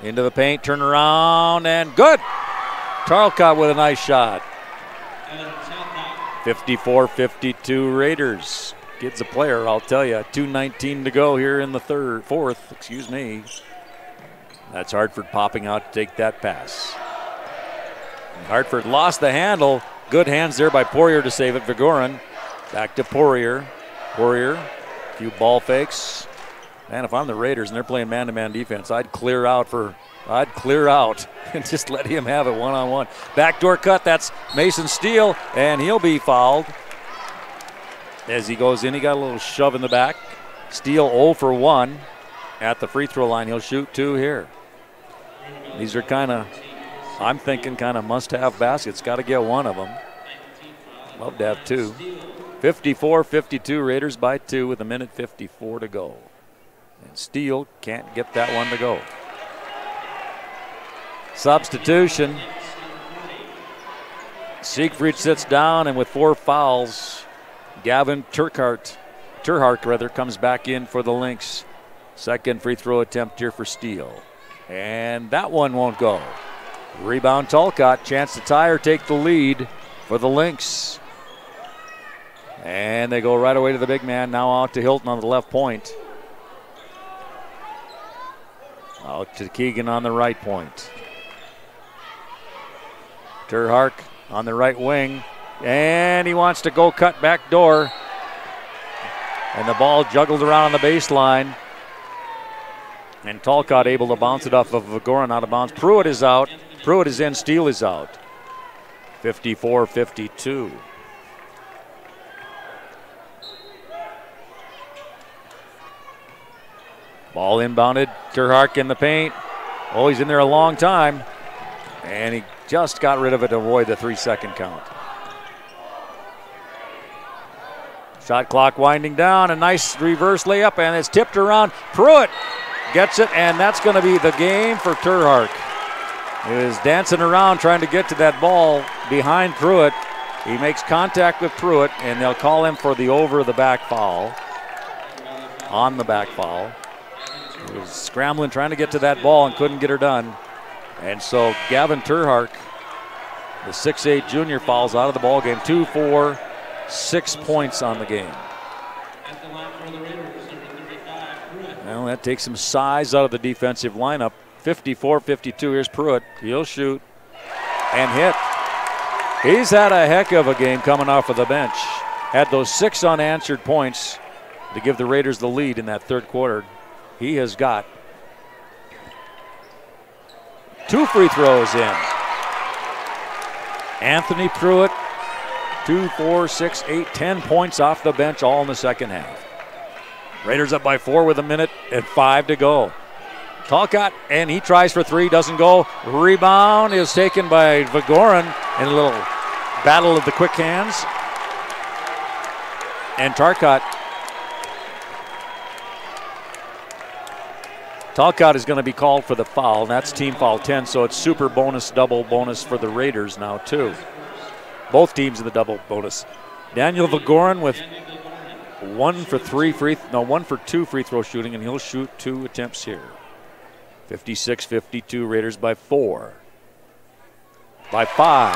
Into the paint, turn around, and good! Talcott with a nice shot. 54-52 Raiders. Kid's a player, I'll tell you. 2:19 to go here in the fourth. Excuse me. That's Hartford popping out to take that pass. And Hartford lost the handle. Good hands there by Poirier to save it. Vigorin back to Poirier. Poirier, a few ball fakes. Man, if I'm the Raiders and they're playing man-to-man defense, I'd clear out and just let him have it one-on-one. Backdoor cut, that's Mason Steele, and he'll be fouled. As he goes in, he got a little shove in the back. Steele 0 for 1 at the free throw line. He'll shoot 2 here. These are I'm thinking must-have baskets. Got to get one of them. Love to have 2. 54-52, Raiders by 2 with 1:54 to go. And Steele can't get that one to go. Substitution. Siegfried sits down, and with 4 fouls, Gavin Turhart comes back in for the Lynx. Second free throw attempt here for Steele. And that one won't go. Rebound Talcott, chance to tie or take the lead for the Lynx. And they go right away to the big man, now out to Hilton on the left point. Out to Keegan on the right point. Turhart on the right wing, and he wants to go cut back door. And the ball juggled around on the baseline. And Talcott able to bounce it off of Vigorin out of bounds. Pruitt is out. Pruitt is in, Steele is out. 54-52. Ball inbounded. Turhart in the paint. Oh, he's in there a long time. And he just got rid of it to avoid the 3-second count. Shot clock winding down. A nice reverse layup, and it's tipped around. Pruitt gets it, and that's going to be the game for Turhart. He was dancing around trying to get to that ball behind Pruitt. He makes contact with Pruitt, and they'll call him for the over the back foul. On the back foul. He was scrambling trying to get to that ball and couldn't get her done. And so Gavin Turhart, the 6'8 junior, fouls out of the ball game. 2 for 6 points on the game. Well, that takes some size out of the defensive lineup. 54-52, here's Pruitt. He'll shoot and hit. He's had a heck of a game coming off of the bench. Had those 6 unanswered points to give the Raiders the lead in that third quarter. He has got 2 free throws in. Anthony Pruitt, 2, 4, 6, 8, 10 points off the bench, all in the second half. Raiders up by 4 with 1:05 to go. Talcott, and he tries for 3, doesn't go. Rebound is taken by Vigorin in a little battle of the quick hands. And Talcott is going to be called for the foul, and that's team foul 10, so it's super bonus, double bonus for the Raiders now, too. Both teams in the double bonus. Daniel Vigorin with 1 for 2 free throw shooting, and he'll shoot 2 attempts here. 56-52, Raiders by 4. By 5.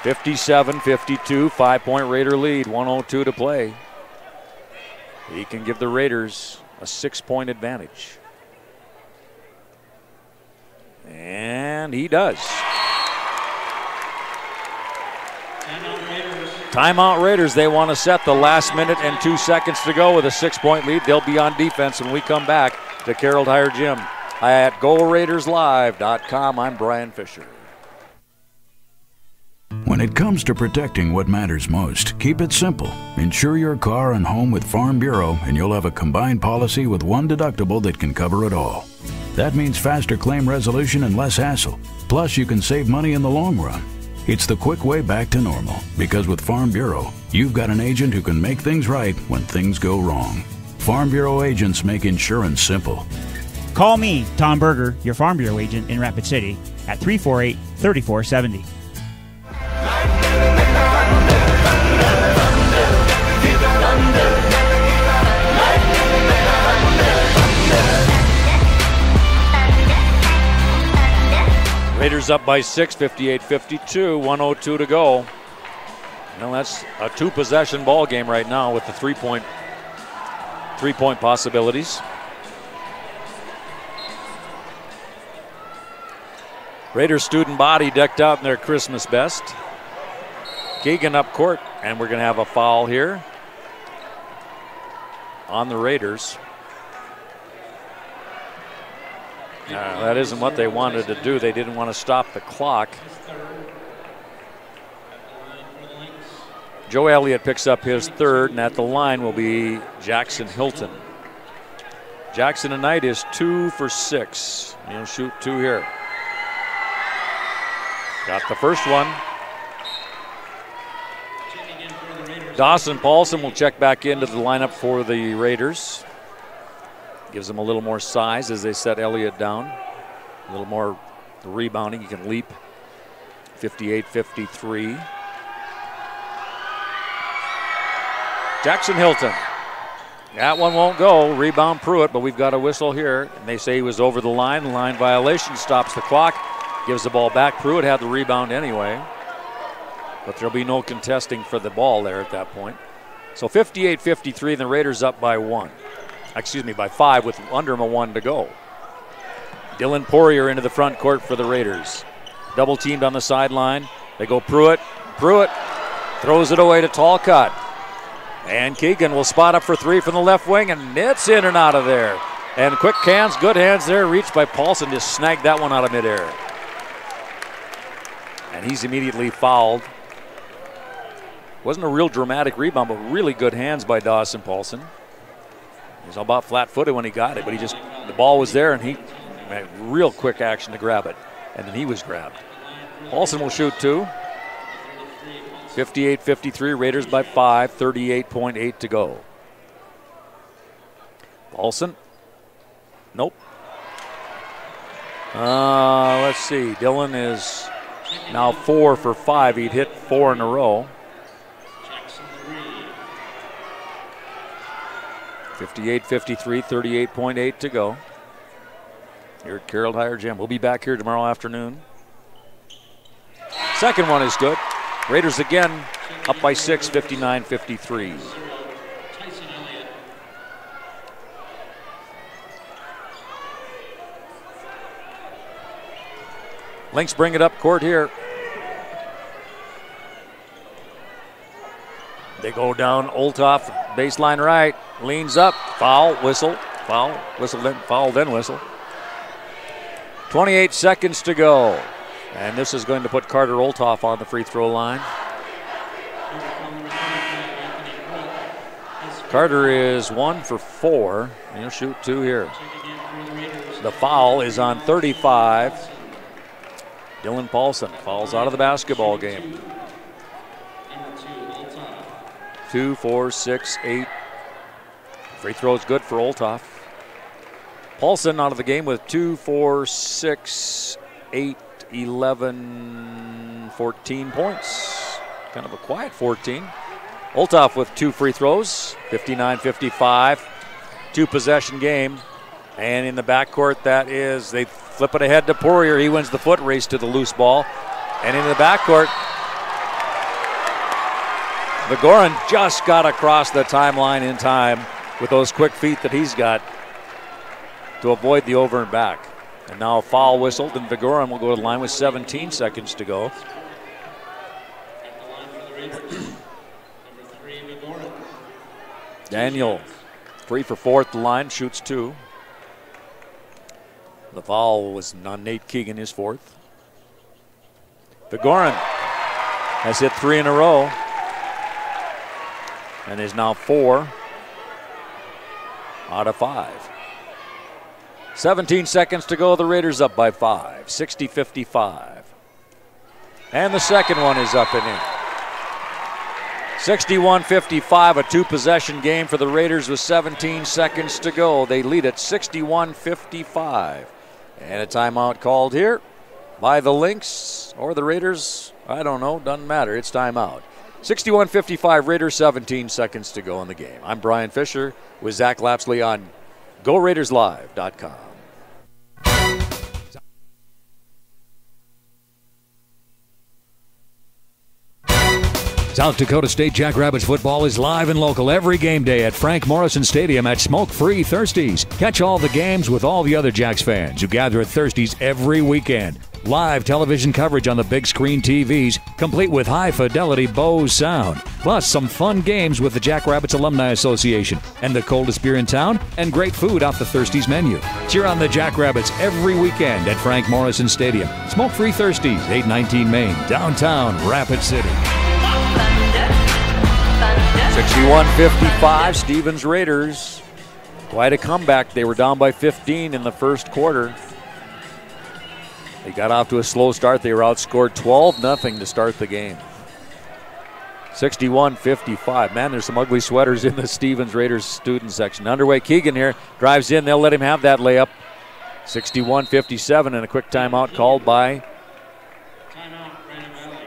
57-52, 5-point Raider lead, 1:02 to play. He can give the Raiders a 6-point advantage. And he does. Timeout Raiders. They want to set the last minute and 2 seconds to go with a 6-point lead. They'll be on defense when we come back to Carroll Tire Gym. At GoRaidersLive.com, I'm Brian Fisher. When it comes to protecting what matters most, keep it simple. Insure your car and home with Farm Bureau, and you'll have a combined policy with one deductible that can cover it all. That means faster claim resolution and less hassle. Plus, you can save money in the long run. It's the quick way back to normal, because with Farm Bureau, you've got an agent who can make things right when things go wrong. Farm Bureau agents make insurance simple. Call me, Tom Berger, your Farm Bureau agent in Rapid City, at 348-3470. Raiders up by 6, 58-52, 1:02 to go. Well, that's a 2-possession ball game right now with the three-point possibilities. Raiders student body decked out in their Christmas best. Keegan up court, and we're going to have a foul here on the Raiders. That isn't what they wanted to do. They didn't want to stop the clock. Joe Elliott picks up his 3rd, and at the line will be Jackson Hilton. Jackson tonight is 2 for 6. He'll shoot 2 here. Got the first one. Dawson Paulson will check back into the lineup for the Raiders. Gives them a little more size as they set Elliott down. A little more rebounding. He can leap. 58-53. Jackson Hilton. That one won't go. Rebound Pruitt, but we've got a whistle here. And they say he was over the line. Line violation, stops the clock. Gives the ball back. Pruitt had the rebound anyway. But there'll be no contesting for the ball there at that point. So 58-53, and the Raiders up by 1. Excuse me, by 5 with under a 1 to go. Dylan Poirier into the front court for the Raiders. Double teamed on the sideline. They go Pruitt. Pruitt throws it away to Talcott. And Keegan will spot up for 3 from the left wing, and it's in and out of there. And quick hands, good hands there, reached by Paulson, just snagged that one out of midair. And he's immediately fouled. Wasn't a real dramatic rebound, but really good hands by Dawson Paulson. He was about flat-footed when he got it, but the ball was there, and he had real quick action to grab it. And then he was grabbed. Paulson will shoot 2. 58-53, Raiders by 5, 38.8 to go. Paulson. Nope. Let's see. Dylan is now 4 for 5. He'd hit 4 in a row. 58-53, 38.8 to go. Here at Carroll Tire Gym. We'll be back here tomorrow afternoon. Second one is good. Raiders again up by 6, 59-53. Lynx bring it up court here. They go down, Olthoff, baseline right, leans up, foul, whistle, then whistle. 28 seconds to go. And this is going to put Carter Olthoff on the free throw line. Carter is 1 for 4. He'll shoot 2 here. The foul is on 35. Dylan Paulson falls out of the basketball game. 2, 4, 6, 8. Free throw is good for Olthoff. Paulson out of the game with 2, 4, 6, 8, 11, 14 points. Kind of a quiet 14. Olthoff with 2 free throws, 59-55, 2-possession game. And in the backcourt, they flip it ahead to Poirier. He wins the foot race to the loose ball. And in the backcourt, Vigoran just got across the timeline in time with those quick feet that he's got to avoid the over and back. And now a foul whistled, and Vigoran will go to the line with 17 seconds to go. Daniel, 3 for 4 at the line, shoots 2. The foul was on Nate Keegan, his 4th. Vigoran has hit 3 in a row and is now 4 out of 5. 17 seconds to go. The Raiders up by 5, 60-55. And the second one is up and in. 61-55, a 2-possession game for the Raiders with 17 seconds to go. They lead at 61-55. And a timeout called here by the Lynx or the Raiders. I don't know, doesn't matter. It's timeout. 61-55, Raiders, 17 seconds to go in the game. I'm Brian Fisher with Zach Lapsley on GoRaidersLive.com. South Dakota State Jackrabbits football is live and local every game day at Frank Morrison Stadium at Smoke-Free Thirsties. Catch all the games with all the other Jacks fans who gather at Thirsties every weekend. Live television coverage on the big screen TVs, complete with high-fidelity Bose sound. Plus some fun games with the Jackrabbits Alumni Association and the coldest beer in town and great food off the Thirsties menu. Cheer on the Jackrabbits every weekend at Frank Morrison Stadium. Smoke-Free Thirsties, 819 Main, downtown Rapid City. 61-55, Stevens Raiders. Quite a comeback. They were down by 15 in the first quarter. They got off to a slow start. They were outscored 12-0 to start the game. 61-55. Man, there's some ugly sweaters in the Stevens Raiders student section. Underway, Keegan here drives in. They'll let him have that layup. 61-57, and a quick timeout called by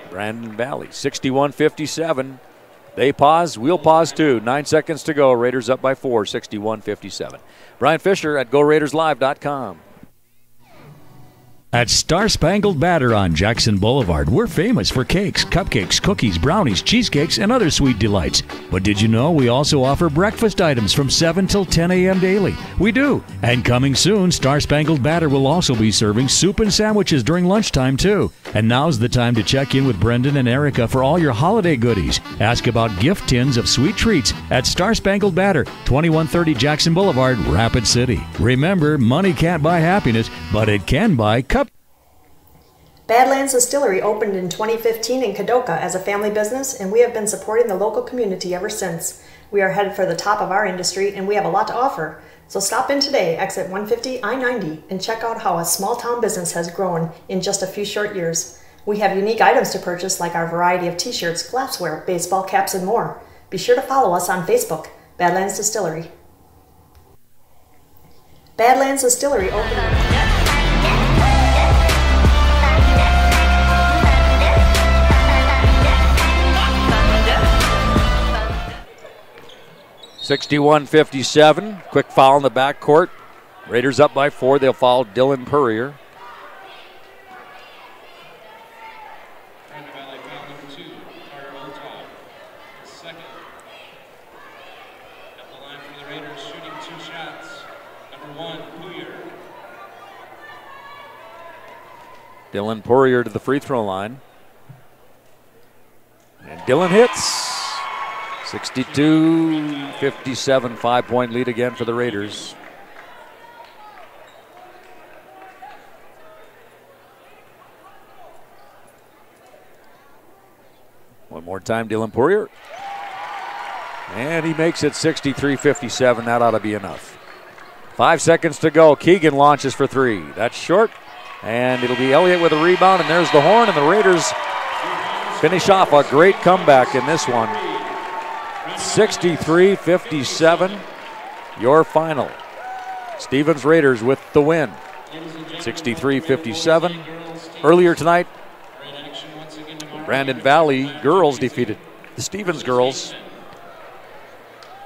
Brandon Valley. 61-57. They pause. We'll pause too. 9 seconds to go. Raiders up by 4, 61-57. Brian Fisher at GoRaidersLive.com. At Star Spangled Batter on Jackson Boulevard, we're famous for cakes, cupcakes, cookies, brownies, cheesecakes, and other sweet delights. But did you know we also offer breakfast items from 7 till 10 a.m. daily? We do. And coming soon, Star Spangled Batter will also be serving soup and sandwiches during lunchtime, too. And now's the time to check in with Brendan and Erica for all your holiday goodies. Ask about gift tins of sweet treats at Star Spangled Batter, 2130 Jackson Boulevard, Rapid City. Remember, money can't buy happiness, but it can buy cup. Badlands Distillery opened in 2015 in Kadoka as a family business, and we have been supporting the local community ever since. We are headed for the top of our industry, and we have a lot to offer. So stop in today, exit 150 I-90, and check out how a small-town business has grown in just a few short years. We have unique items to purchase like our variety of t-shirts, glassware, baseball caps, and more. Be sure to follow us on Facebook, Badlands Distillery. Badlands Distillery opened... 61-57. Quick foul in the backcourt. Raiders up by 4. They'll foul Dylan Purrier. Second. At the line for the Raiders, shooting 2 shots. Number 1, Purrier. Dylan Purrier to the free throw line. And Dylan hits. 62-57, 5-point lead again for the Raiders. One more time, Dylan Purrier. And he makes it 63-57. That ought to be enough. 5 seconds to go. Keegan launches for 3. That's short. And it'll be Elliott with a rebound. And there's the horn. And the Raiders finish off a great comeback in this one. 63-57, your final. Stevens Raiders with the win. 63-57. Earlier tonight, Brandon Valley girls defeated the Stevens girls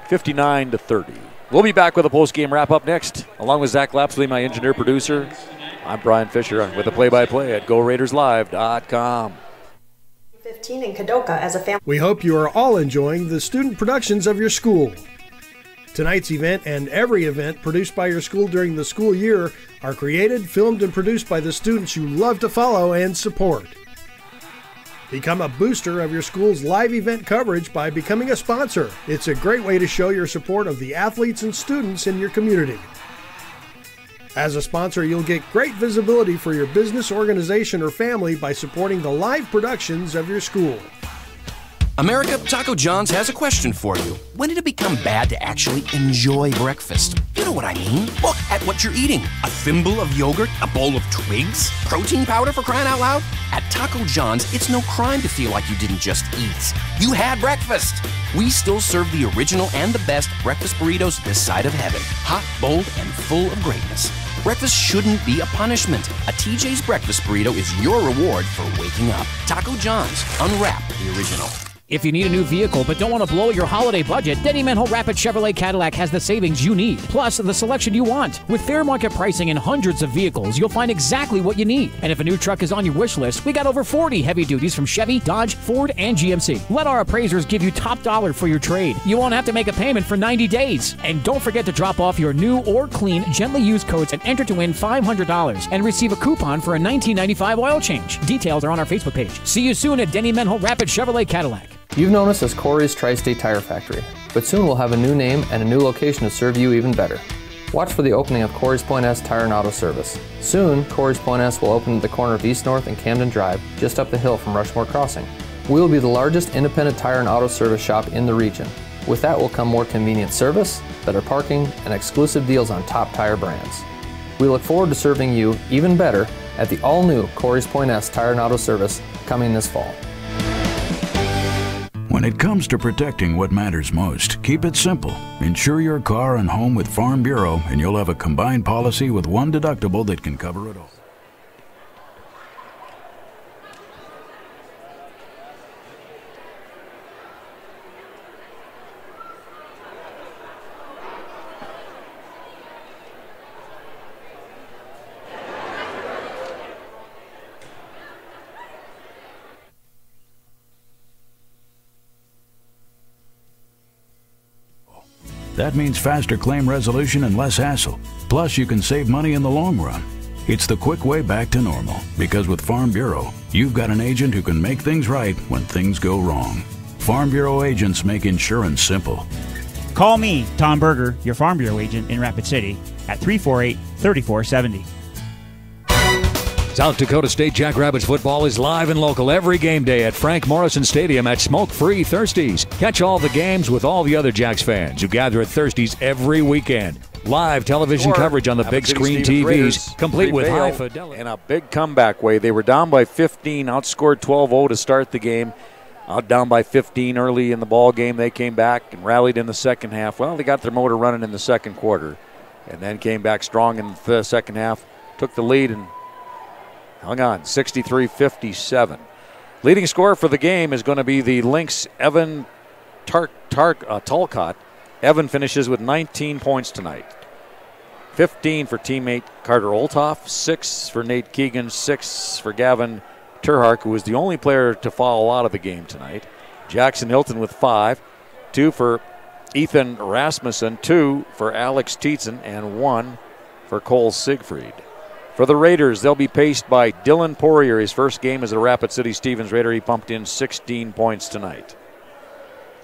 59-30. We'll be back with a post-game wrap-up next. Along with Zach Lapsley, my engineer-producer, I'm Brian Fisher with a play-by-play at GoRaidersLive.com. 15 in Kadoka as a family. We hope you are all enjoying the student productions of your school. Tonight's event and every event produced by your school during the school year are created, filmed, and produced by the students you love to follow and support. Become a booster of your school's live event coverage by becoming a sponsor. It's a great way to show your support of the athletes and students in your community. As a sponsor, you'll get great visibility for your business, organization, or family by supporting the live productions of your school. America, Taco John's has a question for you. When did it become bad to actually enjoy breakfast? You know what I mean. Look at what you're eating. A thimble of yogurt? A bowl of twigs? Protein powder, for crying out loud? At Taco John's, it's no crime to feel like you didn't just eat. You had breakfast. We still serve the original and the best breakfast burritos this side of heaven. Hot, bold, and full of greatness. Breakfast shouldn't be a punishment. A TJ's breakfast burrito is your reward for waking up. Taco John's. Unwrap the original. If you need a new vehicle but don't want to blow your holiday budget, Denny Mental Rapid Chevrolet Cadillac has the savings you need, plus the selection you want. With fair market pricing and hundreds of vehicles, you'll find exactly what you need. And if a new truck is on your wish list, we got over 40 heavy duties from Chevy, Dodge, Ford, and GMC. Let our appraisers give you top dollar for your trade. You won't have to make a payment for 90 days. And don't forget to drop off your new or clean, gently used coats and enter to win $500 and receive a coupon for a $19.95 oil change. Details are on our Facebook page. See you soon at Denny Mental Rapid Chevrolet Cadillac. You've known us as Corey's Tri-State Tire Factory, but soon we'll have a new name and a new location to serve you even better. Watch for the opening of Corey's Point S Tire and Auto Service. Soon, Corey's Point S will open at the corner of East North and Camden Drive, just up the hill from Rushmore Crossing. We will be the largest independent tire and auto service shop in the region. With that will come more convenient service, better parking, and exclusive deals on top tire brands. We look forward to serving you even better at the all-new Corey's Point S Tire and Auto Service coming this fall. When it comes to protecting what matters most, keep it simple. Insure your car and home with Farm Bureau, and you'll have a combined policy with one deductible that can cover it all. That means faster claim resolution and less hassle. Plus, you can save money in the long run. It's the quick way back to normal, because with Farm Bureau, you've got an agent who can make things right when things go wrong. Farm Bureau agents make insurance simple. Call me, Tom Berger, your Farm Bureau agent in Rapid City, at 348-3470. South Dakota State Jackrabbits football is live and local every game day at Frank Morrison Stadium at Smoke-Free Thirsties. Catch all the games with all the other Jacks fans who gather at Thirsties every weekend. Live television coverage on the big screen TVs, complete with high fidelity. And a big comeback way. They were down by 15, outscored 12-0 to start the game. Out down by 15 early in the ball game. They came back and rallied in the second half. Well, they got their motor running in the second quarter and then came back strong in the second half, took the lead and hung on, 63-57. Leading scorer for the game is going to be the Lynx, Evan Talcott. Evan finishes with 19 points tonight. 15 for teammate Carter Olthoff, 6 for Nate Keegan, 6 for Gavin Turhark, who was the only player to foul out of the game tonight. Jackson Hilton with 5, 2 for Ethan Rasmussen, 2 for Alex Tietzen, and 1 for Cole Siegfried. For the Raiders, they'll be paced by Dylan Poirier. His first game as a Rapid City Stevens Raider. He pumped in 16 points tonight.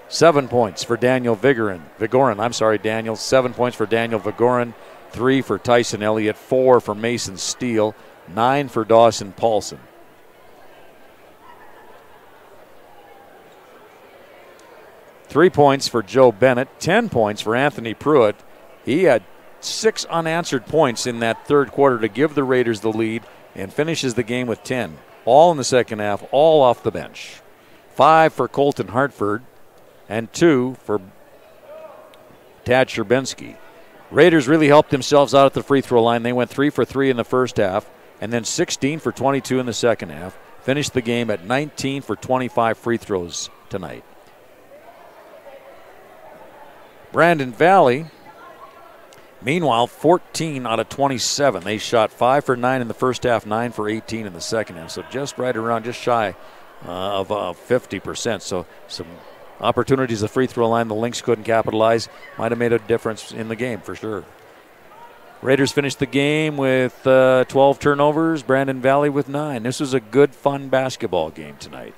7 points for Daniel Vigorin. 7 points for Daniel Vigorin. 3 for Tyson Elliott. 4 for Mason Steele. 9 for Dawson Paulson. Three points for Joe Bennett. 10 points for Anthony Pruitt. He had 6 unanswered points in that third quarter to give the Raiders the lead and finishes the game with 10. All in the second half, all off the bench. 5 for Colton Hartford and 2 for Tad Sherbinsky. Raiders really helped themselves out at the free throw line. They went 3 for 3 in the first half and then 16 for 22 in the second half. Finished the game at 19 for 25 free throws tonight. Brandon Valley, meanwhile, 14 out of 27. They shot 5 for 9 in the first half, 9 for 18 in the second half. So just right around, just shy of 50%. So some opportunities at the free throw line the Lynx couldn't capitalize. Might have made a difference in the game for sure. Raiders finished the game with 12 turnovers, Brandon Valley with 9. This was a good, fun basketball game tonight.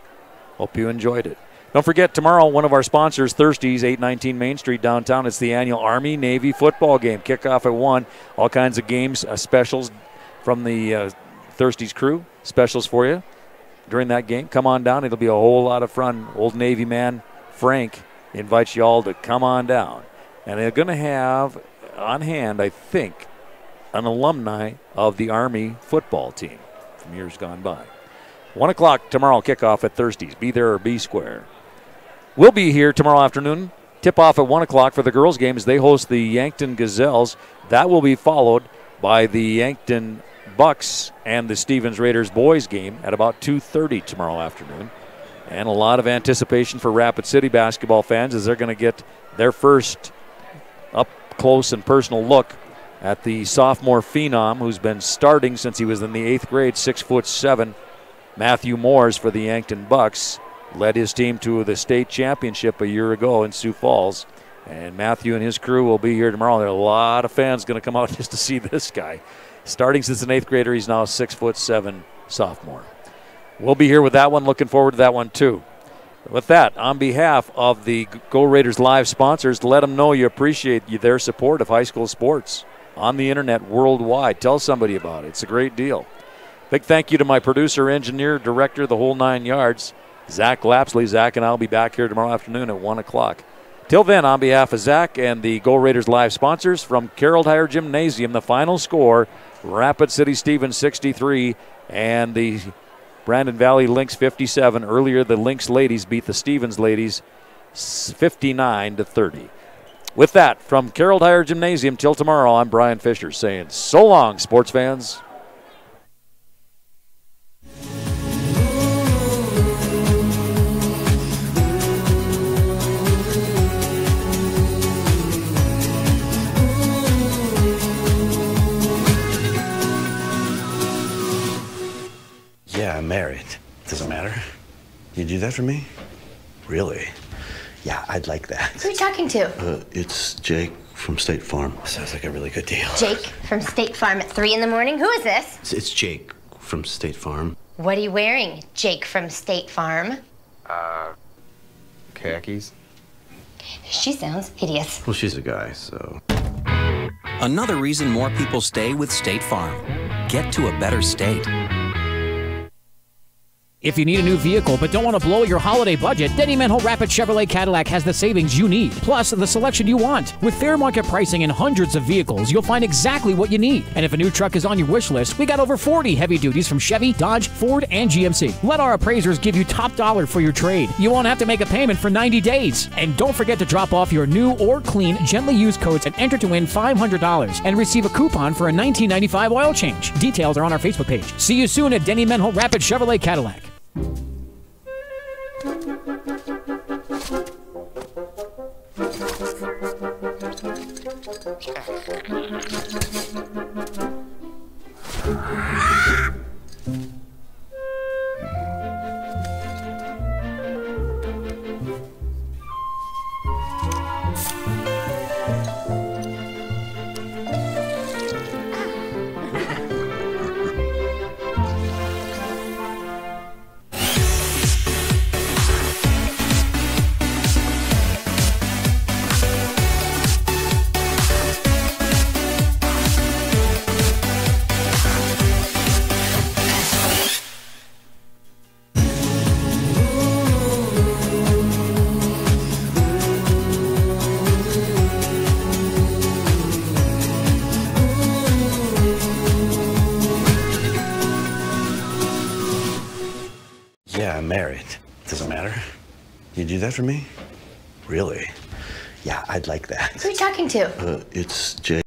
Hope you enjoyed it. Don't forget, tomorrow, one of our sponsors, Thirsties, 819 Main Street downtown. It's the annual Army-Navy football game. Kickoff at 1. All kinds of games, specials from the Thirsties crew. Specials for you during that game. Come on down. It'll be a whole lot of fun. Old Navy man Frank invites you all to come on down. And they're going to have on hand, I think, an alumni of the Army football team from years gone by. 1 o'clock tomorrow, kickoff at Thirsties. Be there or be square. We'll be here tomorrow afternoon. Tip-off at 1 o'clock for the girls' game as they host the Yankton Gazelles. That will be followed by the Yankton Bucks and the Stevens Raiders boys game at about 2:30 tomorrow afternoon. And a lot of anticipation for Rapid City basketball fans as they're going to get their first up-close and personal look at the sophomore phenom who's been starting since he was in the 8th grade, 6'7", Matthew Moores for the Yankton Bucks. Led his team to the state championship a year ago in Sioux Falls. And Matthew and his crew will be here tomorrow. There are a lot of fans going to come out just to see this guy. Starting since an 8th grader, he's now a 6'7" sophomore. We'll be here with that one. Looking forward to that one, too. With that, on behalf of the Go Raiders Live sponsors, let them know you appreciate their support of high school sports on the internet worldwide. Tell somebody about it. It's a great deal. Big thank you to my producer, engineer, director, the whole 9 yards, Zach Lapsley. Zach and I will be back here tomorrow afternoon at 1 o'clock. Till then, on behalf of Zach and the Go Raiders Live sponsors, from Carroll Tire Gymnasium, the final score, Rapid City Stevens 63 and the Brandon Valley Lynx 57. Earlier, the Lynx ladies beat the Stevens ladies 59-30. With that, from Carroll Tire Gymnasium till tomorrow, I'm Brian Fisher saying so long, sports fans. Yeah, I'm married. Doesn't matter. You do that for me? Really? Yeah, I'd like that. Who are you talking to? It's Jake from State Farm. Sounds like a really good deal. Jake from State Farm at 3 in the morning? Who is this? It's Jake from State Farm. What are you wearing, Jake from State Farm? Khakis. She sounds hideous. Well, she's a guy, so. Another reason more people stay with State Farm. Get to a better state. If you need a new vehicle but don't want to blow your holiday budget, Denny Manhole Rapid Chevrolet Cadillac has the savings you need, plus the selection you want. With fair market pricing and hundreds of vehicles, you'll find exactly what you need. And if a new truck is on your wish list, we got over 40 heavy duties from Chevy, Dodge, Ford, and GMC. Let our appraisers give you top dollar for your trade. You won't have to make a payment for 90 days. And don't forget to drop off your new or clean, gently used coats and enter to win $500 and receive a coupon for a $19.95 oil change. Details are on our Facebook page. See you soon at Denny Manhole Rapid Chevrolet Cadillac. Yeah, I'm married. Doesn't matter. You do that for me? Really? Yeah, I'd like that. Who are you talking to? It's Jake.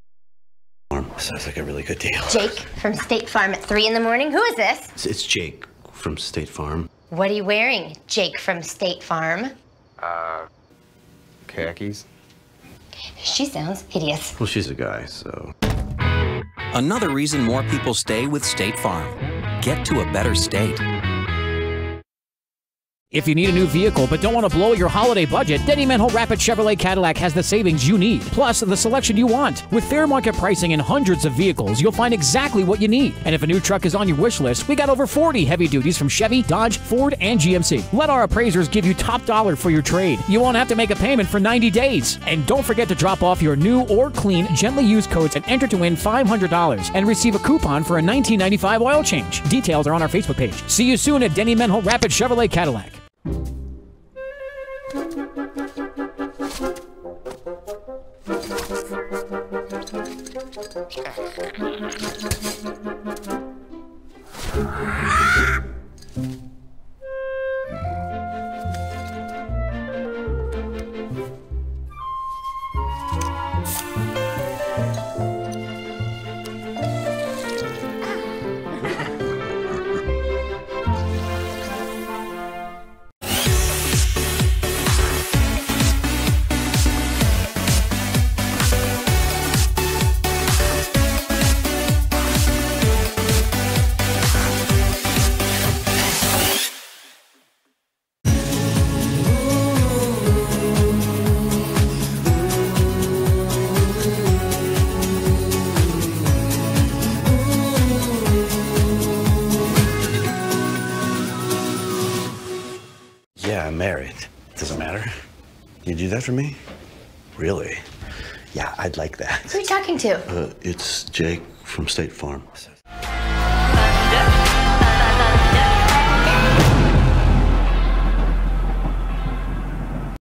Sounds like a really good deal. Jake from State Farm at 3 in the morning? Who is this? It's Jake from State Farm. What are you wearing, Jake from State Farm? Khakis. She sounds hideous. Well, she's a guy, so. Another reason more people stay with State Farm. Get to a better state. If you need a new vehicle but don't want to blow your holiday budget, Denny Manhole Rapid Chevrolet Cadillac has the savings you need, plus the selection you want. With fair market pricing and hundreds of vehicles, you'll find exactly what you need. And if a new truck is on your wish list, we got over 40 heavy duties from Chevy, Dodge, Ford, and GMC. Let our appraisers give you top dollar for your trade. You won't have to make a payment for 90 days. And don't forget to drop off your new or clean, gently used coats and enter to win $500 and receive a coupon for a $19.95 oil change. Details are on our Facebook page. See you soon at Denny Manhole Rapid Chevrolet Cadillac. Yeah, I'm married. Doesn't matter. You do that for me? Really? Yeah, I'd like that. Who are you talking to? It's Jake from State Farm.